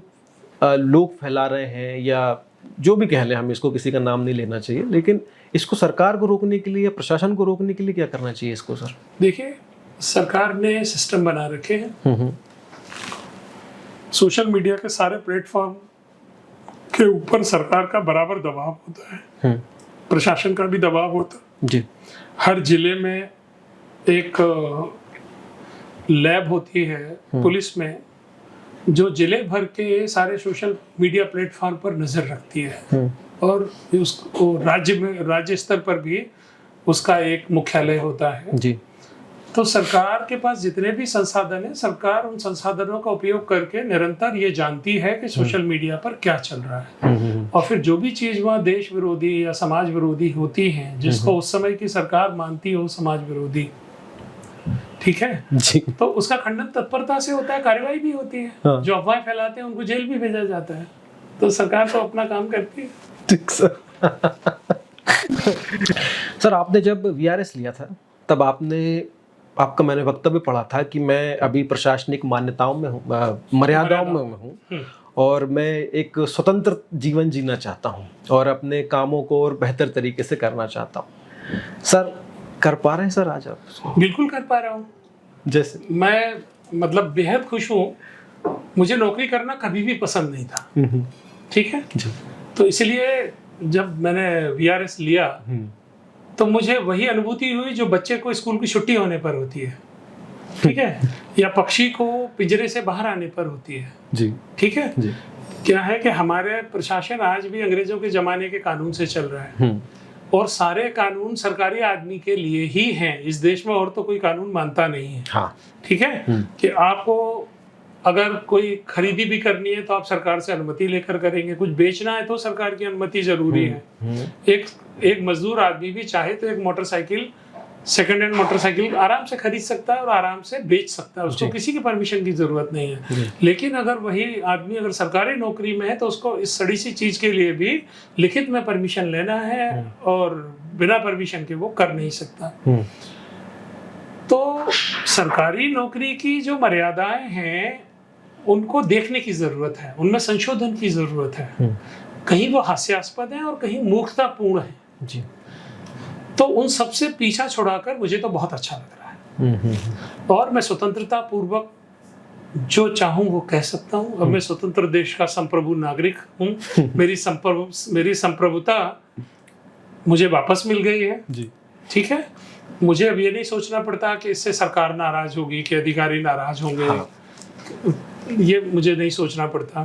लोग फैला रहे हैं, या जो भी कह लें, हम इसको किसी का नाम नहीं लेना चाहिए, लेकिन इसको सरकार को रोकने के लिए या प्रशासन को रोकने के लिए क्या करना चाहिए इसको सर? देखिए, सरकार ने सिस्टम बना रखे हैं। सोशल मीडिया के सारे प्लेटफॉर्म के ऊपर सरकार का बराबर दबाव होता है, प्रशासन का भी दबाव होता है जी। हर जिले में एक लैब होती है पुलिस में, जो जिले भर के सारे सोशल मीडिया प्लेटफॉर्म पर नजर रखती है। और उसको राज्य स्तर पर भी उसका एक मुख्यालय होता है जी। तो सरकार के पास जितने भी संसाधन है, सरकार उन संसाधनों का उपयोग करके निरंतर ये जानती है कि सोशल मीडिया पर क्या चल रहा है। और फिर जो भी चीज वहाँ देश विरोधी या समाज विरोधी होती है, जिसको उस समय की सरकार मानती हो समाज विरोधी, ठीक है जी, तो उसका खंडन तत्परता से होता है, कार्रवाई भी होती है। हाँ। जो अफवाह फैलाते हैं उनको जेल भी भेजा जाता है। तो सरकार तो अपना काम करती है। ठीक सर। सर, आपने जब वीआरएस लिया था तब आपका मैंने वक्तव्य पढ़ा था कि मैं अभी प्रशासनिक मान्यताओं में हूँ, मर्यादाओं में हूँ, और मैं एक स्वतंत्र जीवन जीना चाहता हूँ और अपने कामों को और बेहतर तरीके से करना चाहता हूँ। सर, कर पा रहे हैं सर आज आप? बिल्कुल कर पा रहा हूँ। जैसे मैं मतलब बेहद खुश हूँ। मुझे नौकरी करना कभी भी पसंद नहीं था, ठीक है जी। तो इसलिए जब मैंने वीआरएस लिया तो मुझे वही अनुभूति हुई जो बच्चे को स्कूल की छुट्टी होने पर होती है, ठीक है या पक्षी को पिंजरे से बाहर आने पर होती है जी। ठीक है जी। क्या है कि हमारे प्रशासन आज भी अंग्रेजों के जमाने के कानून से चल रहा है और सारे कानून सरकारी आदमी के लिए ही हैं। इस देश में और तो कोई कानून मानता नहीं है। हाँ। ठीक है कि आपको अगर कोई खरीदी भी करनी है तो आप सरकार से अनुमति लेकर करेंगे, कुछ बेचना है तो सरकार की अनुमति जरूरी है। एक मजदूर आदमी भी चाहे तो एक मोटरसाइकिल, सेकंड हैंड मोटरसाइकिल आराम से खरीद सकता है और आराम से बेच सकता है, उसको किसी की परमिशन की जरूरत नहीं है। लेकिन अगर वही आदमी अगर सरकारी नौकरी में है तो उसको इस सड़ी सी चीज के लिए भी लिखित में परमिशन लेना है और बिना परमिशन के वो कर नहीं सकता। तो सरकारी नौकरी की जो मर्यादाएं हैं उनको देखने की जरूरत है, उनमें संशोधन की जरूरत है। कहीं वो हास्यास्पद है और कहीं मूर्खतापूर्ण है जी। तो उन सबसे पीछा छुड़ाकर मुझे तो बहुत अच्छा लग रहा है और मैं स्वतंत्रता पूर्वक जो चाहूं वो कह सकता हूं। अब मैं स्वतंत्र देश का संप्रभु नागरिक हूं। मेरी संप्रभुता मुझे वापस मिल गई है जी। ठीक है, मुझे अब ये नहीं सोचना पड़ता कि इससे सरकार नाराज होगी कि अधिकारी नाराज होंगे। हाँ। ये मुझे नहीं सोचना पड़ता।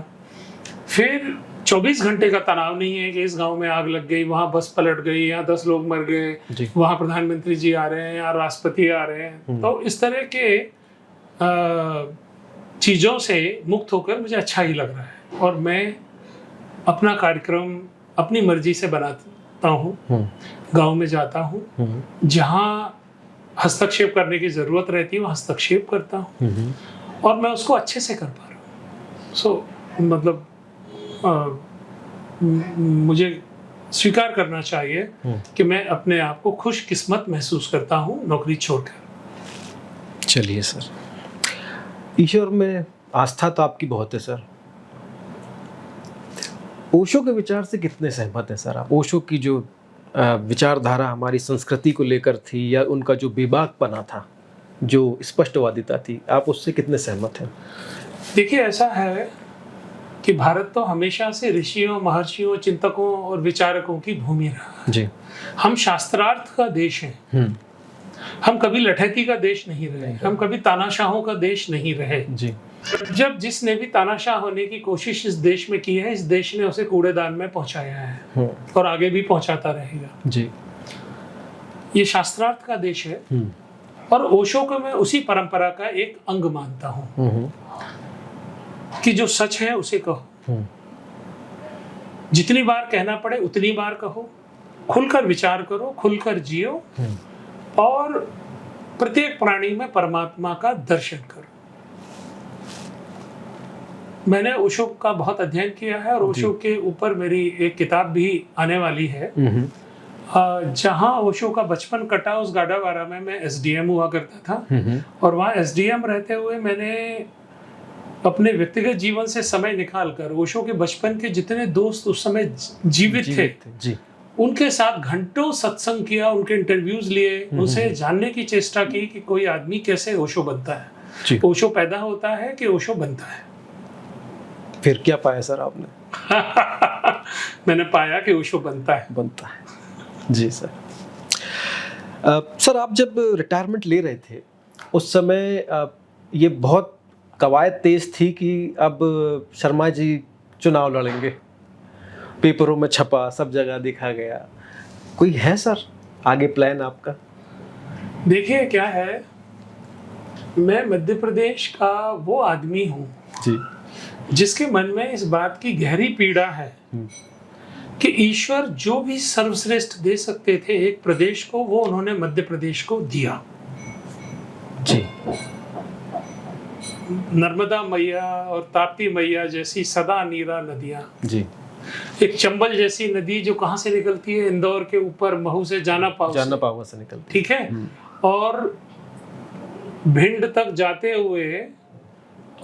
फिर 24 घंटे का तनाव नहीं है कि इस गांव में आग लग गई, वहां बस पलट गई, यहाँ 10 लोग मर गए, वहां प्रधानमंत्री जी आ रहे हैं, यहाँ राष्ट्रपति आ रहे हैं। तो इस तरह के चीजों से मुक्त होकर मुझे अच्छा ही लग रहा है और मैं अपना कार्यक्रम अपनी मर्जी से बनाता हूँ। गांव में जाता हूँ, जहाँ हस्तक्षेप करने की जरूरत रहती है वहाँ हस्तक्षेप करता हूँ और मैं उसको अच्छे से कर पा रहा हूँ। मतलब मुझे स्वीकार करना चाहिए कि मैं अपने आप को खुशकिस्मत महसूस करता हूँ नौकरी छोड़कर। चलिए सर, ईश्वर में आस्था तो आपकी बहुत है सर। ओशो के विचार से कितने सहमत हैं सर आप? ओशो की जो विचारधारा हमारी संस्कृति को लेकर थी या उनका जो बेबाकपना था, जो स्पष्टवादिता थी, आप उससे कितने सहमत हैं? देखिए, ऐसा है कि भारत तो हमेशा से ऋषियों, महर्षियों, चिंतकों और विचारकों की भूमि रहा है। जी। हम शास्त्रार्थ का देश हैं। हम कभी लठैती का देश नहीं रहे, हम कभी तानाशाहों का देश नहीं रहे। जी। जब जिसने भी तानाशाह होने की कोशिश इस देश में की है, इस देश ने उसे कूड़ेदान में पहुंचाया है और आगे भी पहुंचाता रहेगा जी। ये शास्त्रार्थ का देश है और ओशो को मैं उसी परंपरा का एक अंग मानता हूँ कि जो सच है उसे कहो, जितनी बार कहना पड़े उतनी बार कहो, खुलकर विचार करो, खुलकर जियो और प्रत्येक प्राणी में परमात्मा का दर्शन करो। मैंने ओशो का बहुत अध्ययन किया है और ओशो के ऊपर मेरी एक किताब भी आने वाली है। जहाँ ओशो का बचपन कटा उस गाडावारा में मैं एसडीएम हुआ करता था और वहाँ एसडीएम रहते हुए मैंने अपने व्यक्तिगत जीवन से समय निकालकर ओशो के बचपन के जितने दोस्त उस समय जीवित थे जी। उनके साथ घंटों सत्संग किया, उनके इंटरव्यूज लिए, उनसे जानने की चेष्टा की कि कोई आदमी कैसे ओशो बनता है, ओशो पैदा होता है कि ओशो बनता है। फिर क्या पाया सर आपने? मैंने पाया कि ओशो बनता है। जी सर। सर आप जब रिटायरमेंट ले रहे थे उस समय ये बहुत कवायद तेज थी कि अब शर्मा जी चुनाव लड़ेंगे, पेपरों में छपा, सब जगह दिखा गया। कोई है सर आगे प्लान आपका? देखिए क्या है, मैं मध्य प्रदेश का वो आदमी हूँ जी जिसके मन में इस बात की गहरी पीड़ा है कि ईश्वर जो भी सर्वश्रेष्ठ दे सकते थे एक प्रदेश को, वो उन्होंने मध्य प्रदेश को दिया। जी। नर्मदा मैया और ताप्ती मैया जैसी सदा नीरा नदियां, जी। एक चंबल जैसी नदी जो कहाँ से निकलती है, इंदौर के ऊपर महू से जाना पाव से निकलती, ठीक है, और भिंड तक जाते हुए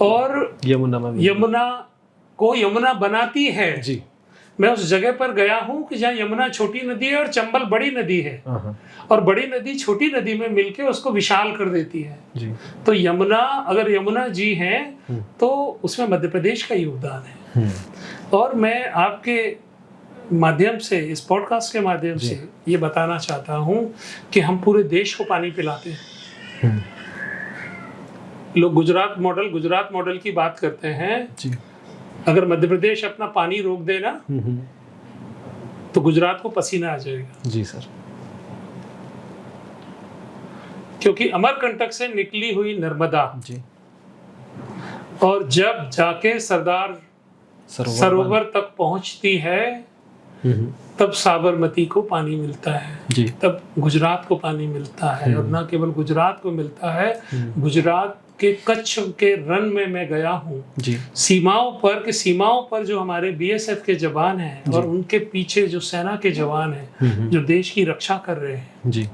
और यमुना को यमुना बनाती है। जी। मैं उस जगह पर गया हूँ कि जहाँ यमुना छोटी नदी है और चंबल बड़ी नदी है और बड़ी नदी छोटी नदी में मिलके उसको विशाल कर देती है। जी। तो यमुना, अगर यमुना जी हैं तो उसमें मध्य प्रदेश का योगदान है। और मैं आपके माध्यम से, इस पॉडकास्ट के माध्यम से ये बताना चाहता हूँ कि हम पूरे देश को पानी पिलाते हैं। लोग गुजरात मॉडल की बात करते हैं जी। अगर मध्य प्रदेश अपना पानी रोक देना तो गुजरात को पसीना आ जाएगा। जी सर। क्योंकि अमरकंटक से निकली हुई नर्मदा जी, और जब जाके सरदार सरोवर तक पहुंचती है तब साबरमती को पानी मिलता है जी। तब गुजरात को पानी मिलता है और न केवल गुजरात को मिलता है, गुजरात के कच्छ के रन में मैं गया हूँ सीमाओं पर जो हमारे बीएसएफ के जवान हैं और उनके पीछे जो सेना के जवान हैं जो देश की रक्षा कर रहे हैं जी,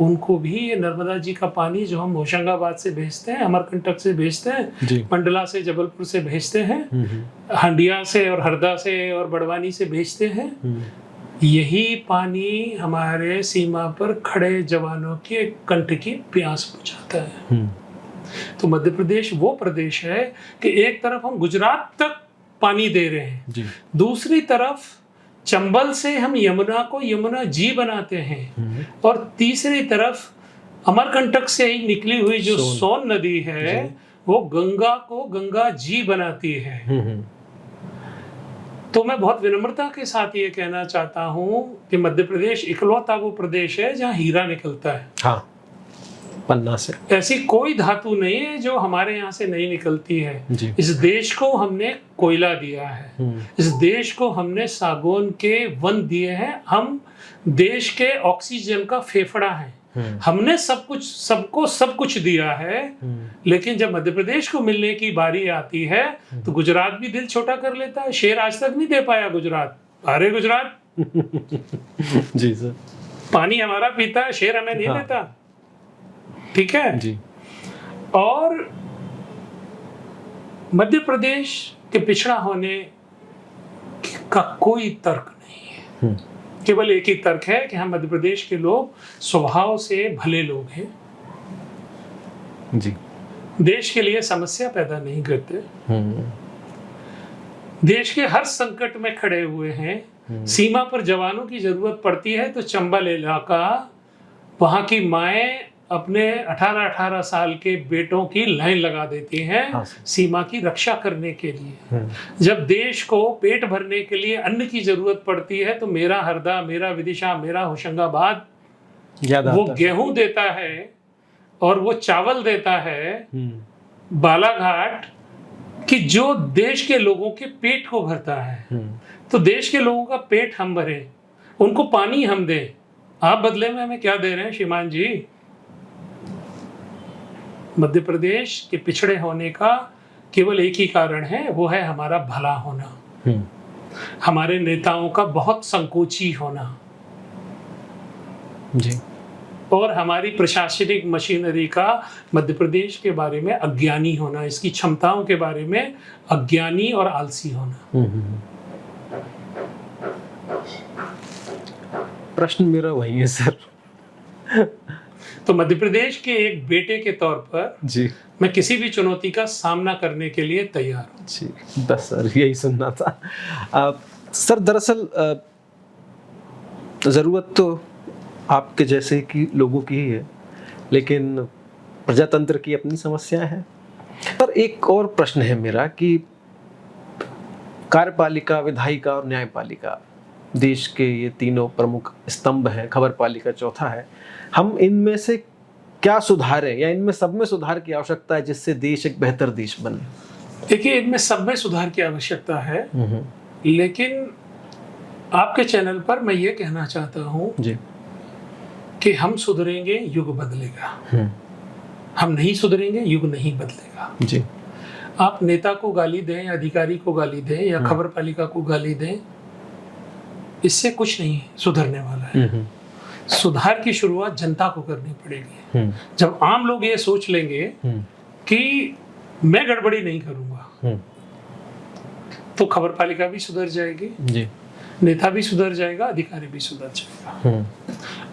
उनको भी ये नर्मदा जी का पानी जो हम होशंगाबाद से भेजते हैं, अमरकंटक से भेजते हैं, मंडला से, जबलपुर से भेजते हैं, हंडिया से और हरदा से और बड़वानी से भेजते हैं, यही पानी हमारे सीमा पर खड़े जवानों के कंठ की प्यास बुझाता है। तो मध्य प्रदेश वो प्रदेश है कि एक तरफ हम गुजरात तक पानी दे रहे हैं जी, दूसरी तरफ चंबल से हम यमुना को यमुना जी बनाते हैं और तीसरी तरफ अमरकंटक से ही निकली हुई जो सोन नदी है वो गंगा को गंगा जी बनाती है। तो मैं बहुत विनम्रता के साथ ये कहना चाहता हूँ कि मध्य प्रदेश इकलौता वो प्रदेश है जहाँ हीरा निकलता है। हाँ, पन्ना से ऐसी कोई धातु नहीं है जो हमारे यहाँ से नहीं निकलती है। इस देश को हमने कोयला दिया है, इस देश को हमने सागौन के वन दिए हैं, हम देश के ऑक्सीजन का फेफड़ा है, हमने सबको सब कुछ दिया है। लेकिन जब मध्य प्रदेश को मिलने की बारी आती है तो गुजरात भी दिल छोटा कर लेता है। शेर आज तक नहीं दे पाया गुजरात। अरे गुजरात जी सर, पानी हमारा पीता है, शेर हमें नहीं देता। ठीक है जी। और मध्य प्रदेश के पिछड़ा होने का कोई तर्क नहीं है, केवल एक ही तर्क है कि हम मध्य प्रदेश के लोग स्वभाव से भले लोग हैं जी, देश के लिए समस्या पैदा नहीं करते, देश के हर संकट में खड़े हुए हैं। सीमा पर जवानों की जरूरत पड़ती है तो चंबल इलाका, वहां की माएं अपने 18-18 साल के बेटों की लाइन लगा देते हैं हाँ सर। सीमा की रक्षा करने के लिए। जब देश को पेट भरने के लिए अन्न की जरूरत पड़ती है तो मेरा हरदा, मेरा विदिशा, मेरा होशंगाबाद ज्यादा वो आता है। गेहूं देता है और वो चावल देता है बालाघाट, कि जो देश के लोगों के पेट को भरता है। तो देश के लोगों का पेट हम भरें, उनको पानी हम दें, आप बदले में हमें क्या दे रहे हैं श्रीमान जी? मध्य प्रदेश के पिछड़े होने का केवल एक ही कारण है, वो है हमारा भला होना, हमारे नेताओं का बहुत संकोची होना जी। और हमारी प्रशासनिक मशीनरी का मध्य प्रदेश के बारे में अज्ञानी होना, इसकी क्षमताओं के बारे में अज्ञानी और आलसी होना। प्रश्न मेरा वही है सर। तो मध्य प्रदेश के एक बेटे के तौर पर जी मैं किसी भी चुनौती का सामना करने के लिए तैयार हूँ। जी, बस सर यही सुनना था। सर दरअसल ज़रूरत तो आपके जैसे की लोगों की ही है, लेकिन प्रजातंत्र की अपनी समस्या है। पर एक और प्रश्न है मेरा कि कार्यपालिका, विधायिका और न्यायपालिका, देश के ये तीनों प्रमुख स्तंभ हैं, खबरपालिका चौथा है। हम इनमें से क्या सुधारें या इनमें सब में सुधार की आवश्यकता है जिससे देश एक बेहतर देश बने? देखिए, इनमें सब में सुधार की आवश्यकता है, लेकिन आपके चैनल पर मैं ये कहना चाहता हूँ जी कि हम सुधरेंगे, युग बदलेगा। हम नहीं सुधरेंगे, युग नहीं बदलेगा। जी। आप नेता को गाली दें या अधिकारी को गाली दें या खबरपालिका को गाली दें, इससे कुछ नहीं सुधरने वाला है। सुधार की शुरुआत जनता को करनी पड़ेगी। जब आम लोग ये सोच लेंगे कि मैं गड़बड़ी नहीं करूंगा, तो खबरपालिका भी सुधर जाएगी, जी। नेता भी सुधर जाएगा, अधिकारी भी सुधर जाएगा।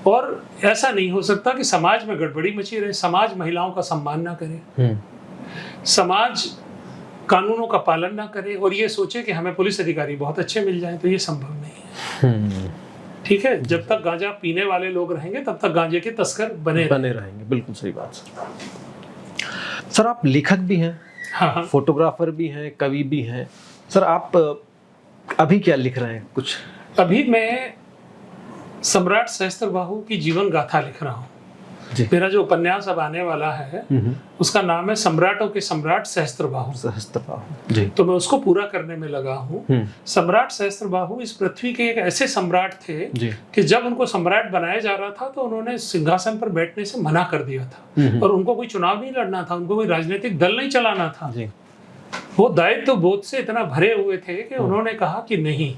और ऐसा नहीं हो सकता कि समाज में गड़बड़ी मची रहे, समाज महिलाओं का सम्मान ना करे, समाज कानूनों का पालन ना करे और ये सोचे कि हमें पुलिस अधिकारी बहुत अच्छे मिल जाएं, तो ये संभव नहीं है। ठीक है, जब तक गांजा पीने वाले लोग रहेंगे तब तक गांजे के तस्कर बने रहेंगे। बिल्कुल सही बात सर। सर आप लेखक भी हैं, हाँ। फोटोग्राफर भी हैं, कवि भी हैं। सर आप अभी क्या लिख रहे हैं कुछ? अभी मैं सम्राट सहस्त्रबाहु की जीवन गाथा लिख रहा हूँ। मेरा जो उपन्यास अब आने वाला है उसका नाम है सम्राटों के सम्राट सहस्त्रबाहु। जी। तो मैं उसको पूरा करने में लगा हूँ। सम्राट सहस्त्रबाहु इस पृथ्वी के एक ऐसे सम्राट थे कि जब उनको सम्राट बनाया जा रहा था तो उन्होंने सिंहासन पर बैठने से मना कर दिया था और उनको कोई चुनाव नहीं लड़ना था, उनको कोई राजनीतिक दल नहीं चलाना था। वो दायित्व बोध से इतना भरे हुए थे कि उन्होंने कहा कि नहीं,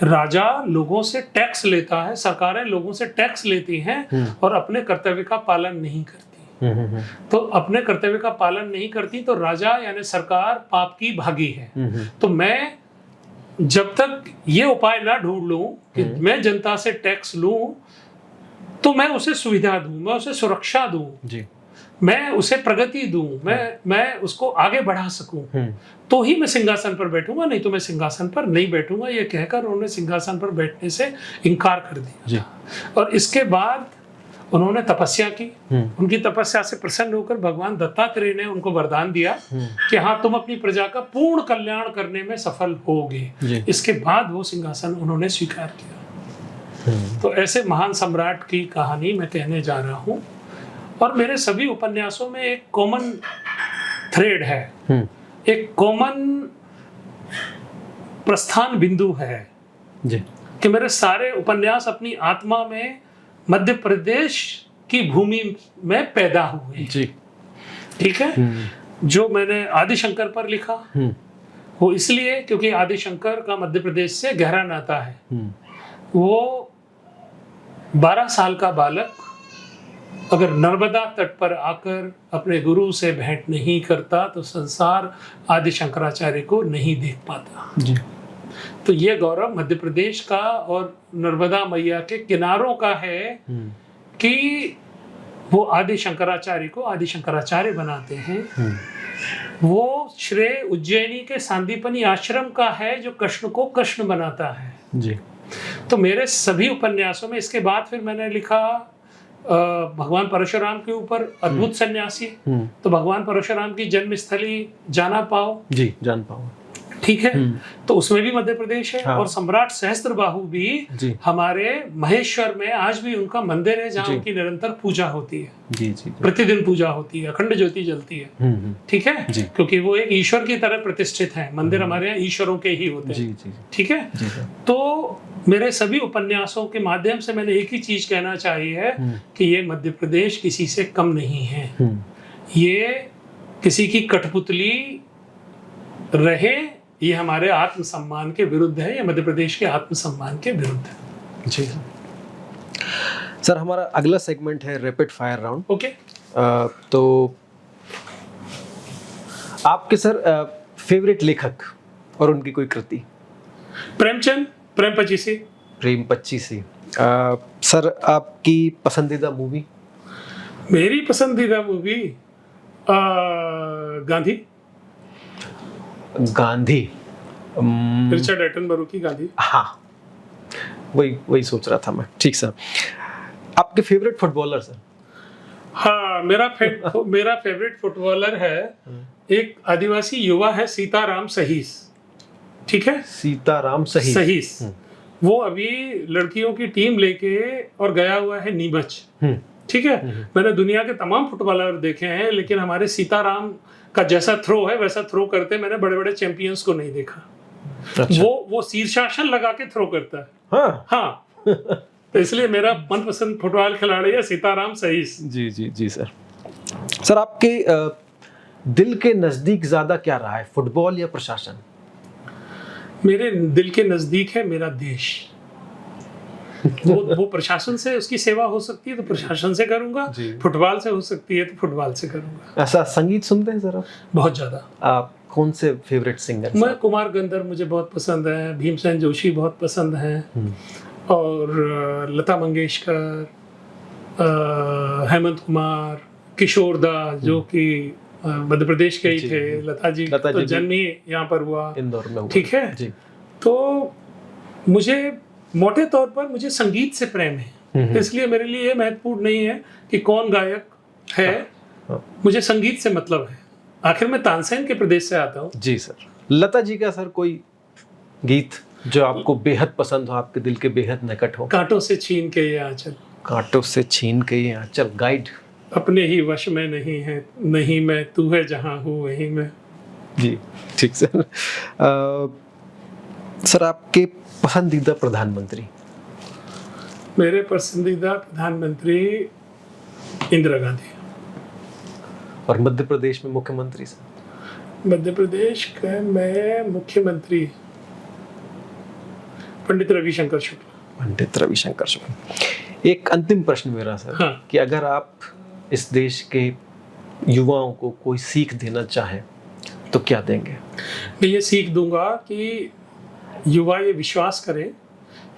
राजा लोगों से टैक्स लेता है, सरकारें लोगों से टैक्स लेती हैं और अपने कर्तव्य का पालन नहीं करती। तो अपने कर्तव्य का पालन नहीं करती तो राजा यानी सरकार पाप की भागी है। तो मैं जब तक ये उपाय ना ढूंढ लूं कि मैं जनता से टैक्स लूं तो मैं उसे सुविधा दूं, मैं उसे सुरक्षा दूं, मैं उसे प्रगति दूं, मैं उसको आगे बढ़ा सकूं, तो ही मैं सिंहासन पर बैठूंगा, नहीं तो मैं सिंहासन पर नहीं बैठूंगा। ये कहकर उन्होंने सिंहासन पर बैठने से इनकार कर दिया। और इसके बाद उन्होंने तपस्या की। उनकी तपस्या से प्रसन्न होकर भगवान दत्तात्रेय ने उनको वरदान दिया कि हाँ, तुम अपनी प्रजा का पूर्ण कल्याण करने में सफल होगे। इसके बाद वो सिंहासन उन्होंने स्वीकार किया। तो ऐसे महान सम्राट की कहानी मैं कहने जा रहा हूँ। और मेरे सभी उपन्यासों में एक कॉमन थ्रेड है, एक कॉमन प्रस्थान बिंदु है कि मेरे सारे उपन्यास अपनी आत्मा में मध्य प्रदेश की भूमि में पैदा हुए। ठीक है। जो मैंने आदिशंकर पर लिखा वो इसलिए क्योंकि आदिशंकर का मध्य प्रदेश से गहरा नाता है। वो 12 साल का बालक अगर नर्मदा तट पर आकर अपने गुरु से भेंट नहीं करता तो संसार आदि शंकराचार्य को नहीं देख पाता। तो ये गौरव मध्य प्रदेश का और नर्मदा मैया के किनारों का है कि वो आदि शंकराचार्य को आदि शंकराचार्य बनाते हैं। वो श्रेय उज्जैनी के सांदीपनी आश्रम का है जो कृष्ण को कृष्ण बनाता है। तो मेरे सभी उपन्यासों में, इसके बाद फिर मैंने लिखा भगवान परशुराम के ऊपर अद्भुत सन्यासी, तो भगवान परशुराम की जन्मस्थली जाना पाओ, जी, जान पाओ, ठीक है, तो उसमें भी मध्य प्रदेश है। हाँ। और सम्राट सहस्त्रबाहु भी जी। हमारे महेश्वर में आज भी उनका मंदिर है, जहाँ जी। उनकी निरंतर पूजा होती है, जी जी जी। प्रतिदिन पूजा होती है, अखंड ज्योति जलती है, ठीक है, जी। क्योंकि वो एक ईश्वर की तरह प्रतिष्ठित है। मंदिर हमारे यहाँ ईश्वरों के ही होते जी हैं, जी ठीक है। जी सर। तो मेरे सभी उपन्यासों के माध्यम से मैंने एक ही चीज कहना चाहिए है कि ये मध्य प्रदेश किसी से कम नहीं है, ये किसी की कठपुतली रहे, ये हमारे आत्मसम्मान के विरुद्ध है, ये मध्य प्रदेश के आत्मसम्मान के विरुद्ध है। जी सर, हमारा अगला सेगमेंट है रैपिड फायर राउंड। ओके, तो आपके सर फेवरेट लेखक और उनकी कोई कृति? प्रेमचंद, प्रेम पचीसी। प्रेम पच्चीसी। सर आपकी पसंदीदा मूवी? मेरी पसंदीदा movie Gandhi, Gandhi. Richard Attenborough की गांधी। हाँ, वही सोच रहा था मैं। ठीक सर, आपके फेवरेट फुटबॉलर सर? हाँ, मेरा फेवरेट फुटबॉलर है, एक आदिवासी युवा है, सीताराम सहीस, ठीक है, सीताराम सहीस। वो अभी लड़कियों की टीम लेके और गया हुआ है नीमच, ठीक है। मैंने दुनिया के तमाम फुटबॉलर देखे हैं, लेकिन हमारे सीताराम का जैसा थ्रो है वैसा थ्रो करते मैंने बड़े बड़े चैंपियंस को नहीं देखा। अच्छा। वो शीर्षासन लगा के थ्रो करता है। हाँ तो इसलिए मेरा मनपसंद फुटबॉल खिलाड़ी है सीताराम सहीस। जी जी जी सर। सर आपके दिल के नजदीक ज्यादा क्या रहा है, फुटबॉल या प्रशासन? मेरे दिल के नजदीक है मेरा देश। वो प्रशासन से उसकी सेवा हो सकती है तो प्रशासन से करूंगा, फुटबॉल से हो सकती है तो फुटबॉल से करूंगा। ऐसा संगीत सुनते हैं सर आप? बहुत ज्यादा। आप कौन से फेवरेट सिंगर? मैं कुमार गंधर्व मुझे बहुत पसंद है, भीमसेन जोशी बहुत पसंद है, और लता मंगेशकर, हेमंत कुमार, किशोर दा जो कि मध्य प्रदेश के ही थे, लता जी तो जन्म ही यहाँ पर हुआ, इंदौर में हुआ, ठीक है जी। तो मुझे मोटे तौर पर मुझे संगीत से प्रेम है, इसलिए मेरे लिए ये महत्वपूर्ण नहीं है कि कौन गायक है, मुझे संगीत से मतलब है। आखिर मैं तानसेन के प्रदेश से आता हूँ। जी सर। लता जी का सर कोई गीत जो आपको बेहद पसंद हो, आपके दिल के बेहद निकट हो? कांटों से छीन के ये आंचल, कांटों से छीन के ये आंचल, गाइड। अपने ही वश में नहीं है, नहीं मैं, तू है जहां हूँ वहीं मैं। जी ठीक सर। सर आपके पसंदीदा प्रधानमंत्री? मेरे पसंदीदा प्रधानमंत्री इंदिरा गांधी। और मध्य प्रदेश में मुख्यमंत्री सर? मध्य प्रदेश का मैं मुख्यमंत्री पंडित रविशंकर शुक्ला। पंडित रविशंकर शुक्ला। एक अंतिम प्रश्न मेरा सर, हाँ। कि अगर आप इस देश के युवाओं को कोई सीख देना चाहें तो क्या देंगे? मैं ये सीख दूंगा कि युवा ये विश्वास करें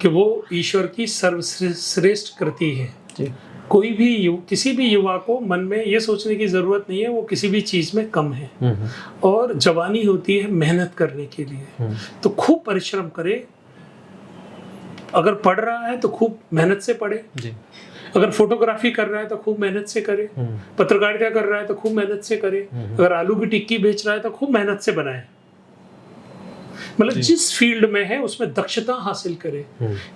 कि वो ईश्वर की सर्वश्रेष्ठ कृति है। जी। कोई भी किसी भी युवा को मन में ये सोचने की जरूरत नहीं है वो किसी भी चीज में कम है, और जवानी होती है मेहनत करने के लिए, तो खूब परिश्रम करे। अगर पढ़ रहा है तो खूब मेहनत से पढ़े, अगर फोटोग्राफी कर रहा है तो खूब मेहनत से करे, पत्रकारिता कर रहा है तो खूब मेहनत से करे, अगर आलू की टिक्की बेच रहा है तो खूब मेहनत से बनाए। मतलब जिस फील्ड में है उसमें दक्षता हासिल करे।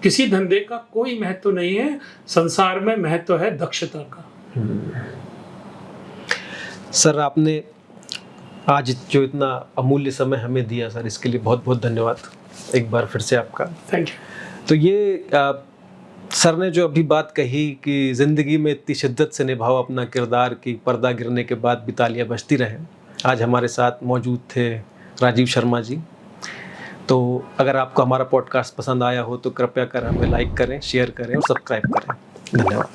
किसी धंधे का कोई महत्व नहीं है, संसार में महत्व है दक्षता का। सर आपने आज जो इतना अमूल्य समय हमें दिया सर, इसके लिए बहुत बहुत धन्यवाद एक बार फिर से आपका। Thank you. तो ये सर ने जो अभी बात कही कि ज़िंदगी में इतनी शिद्दत से निभाओ अपना किरदार कि पर्दा गिरने के बाद भी तालियां बजती रहे, आज हमारे साथ मौजूद थे राजीव शर्मा जी। तो अगर आपको हमारा पॉडकास्ट पसंद आया हो तो कृपया कर हमें लाइक करें, शेयर करें और सब्सक्राइब करें। धन्यवाद।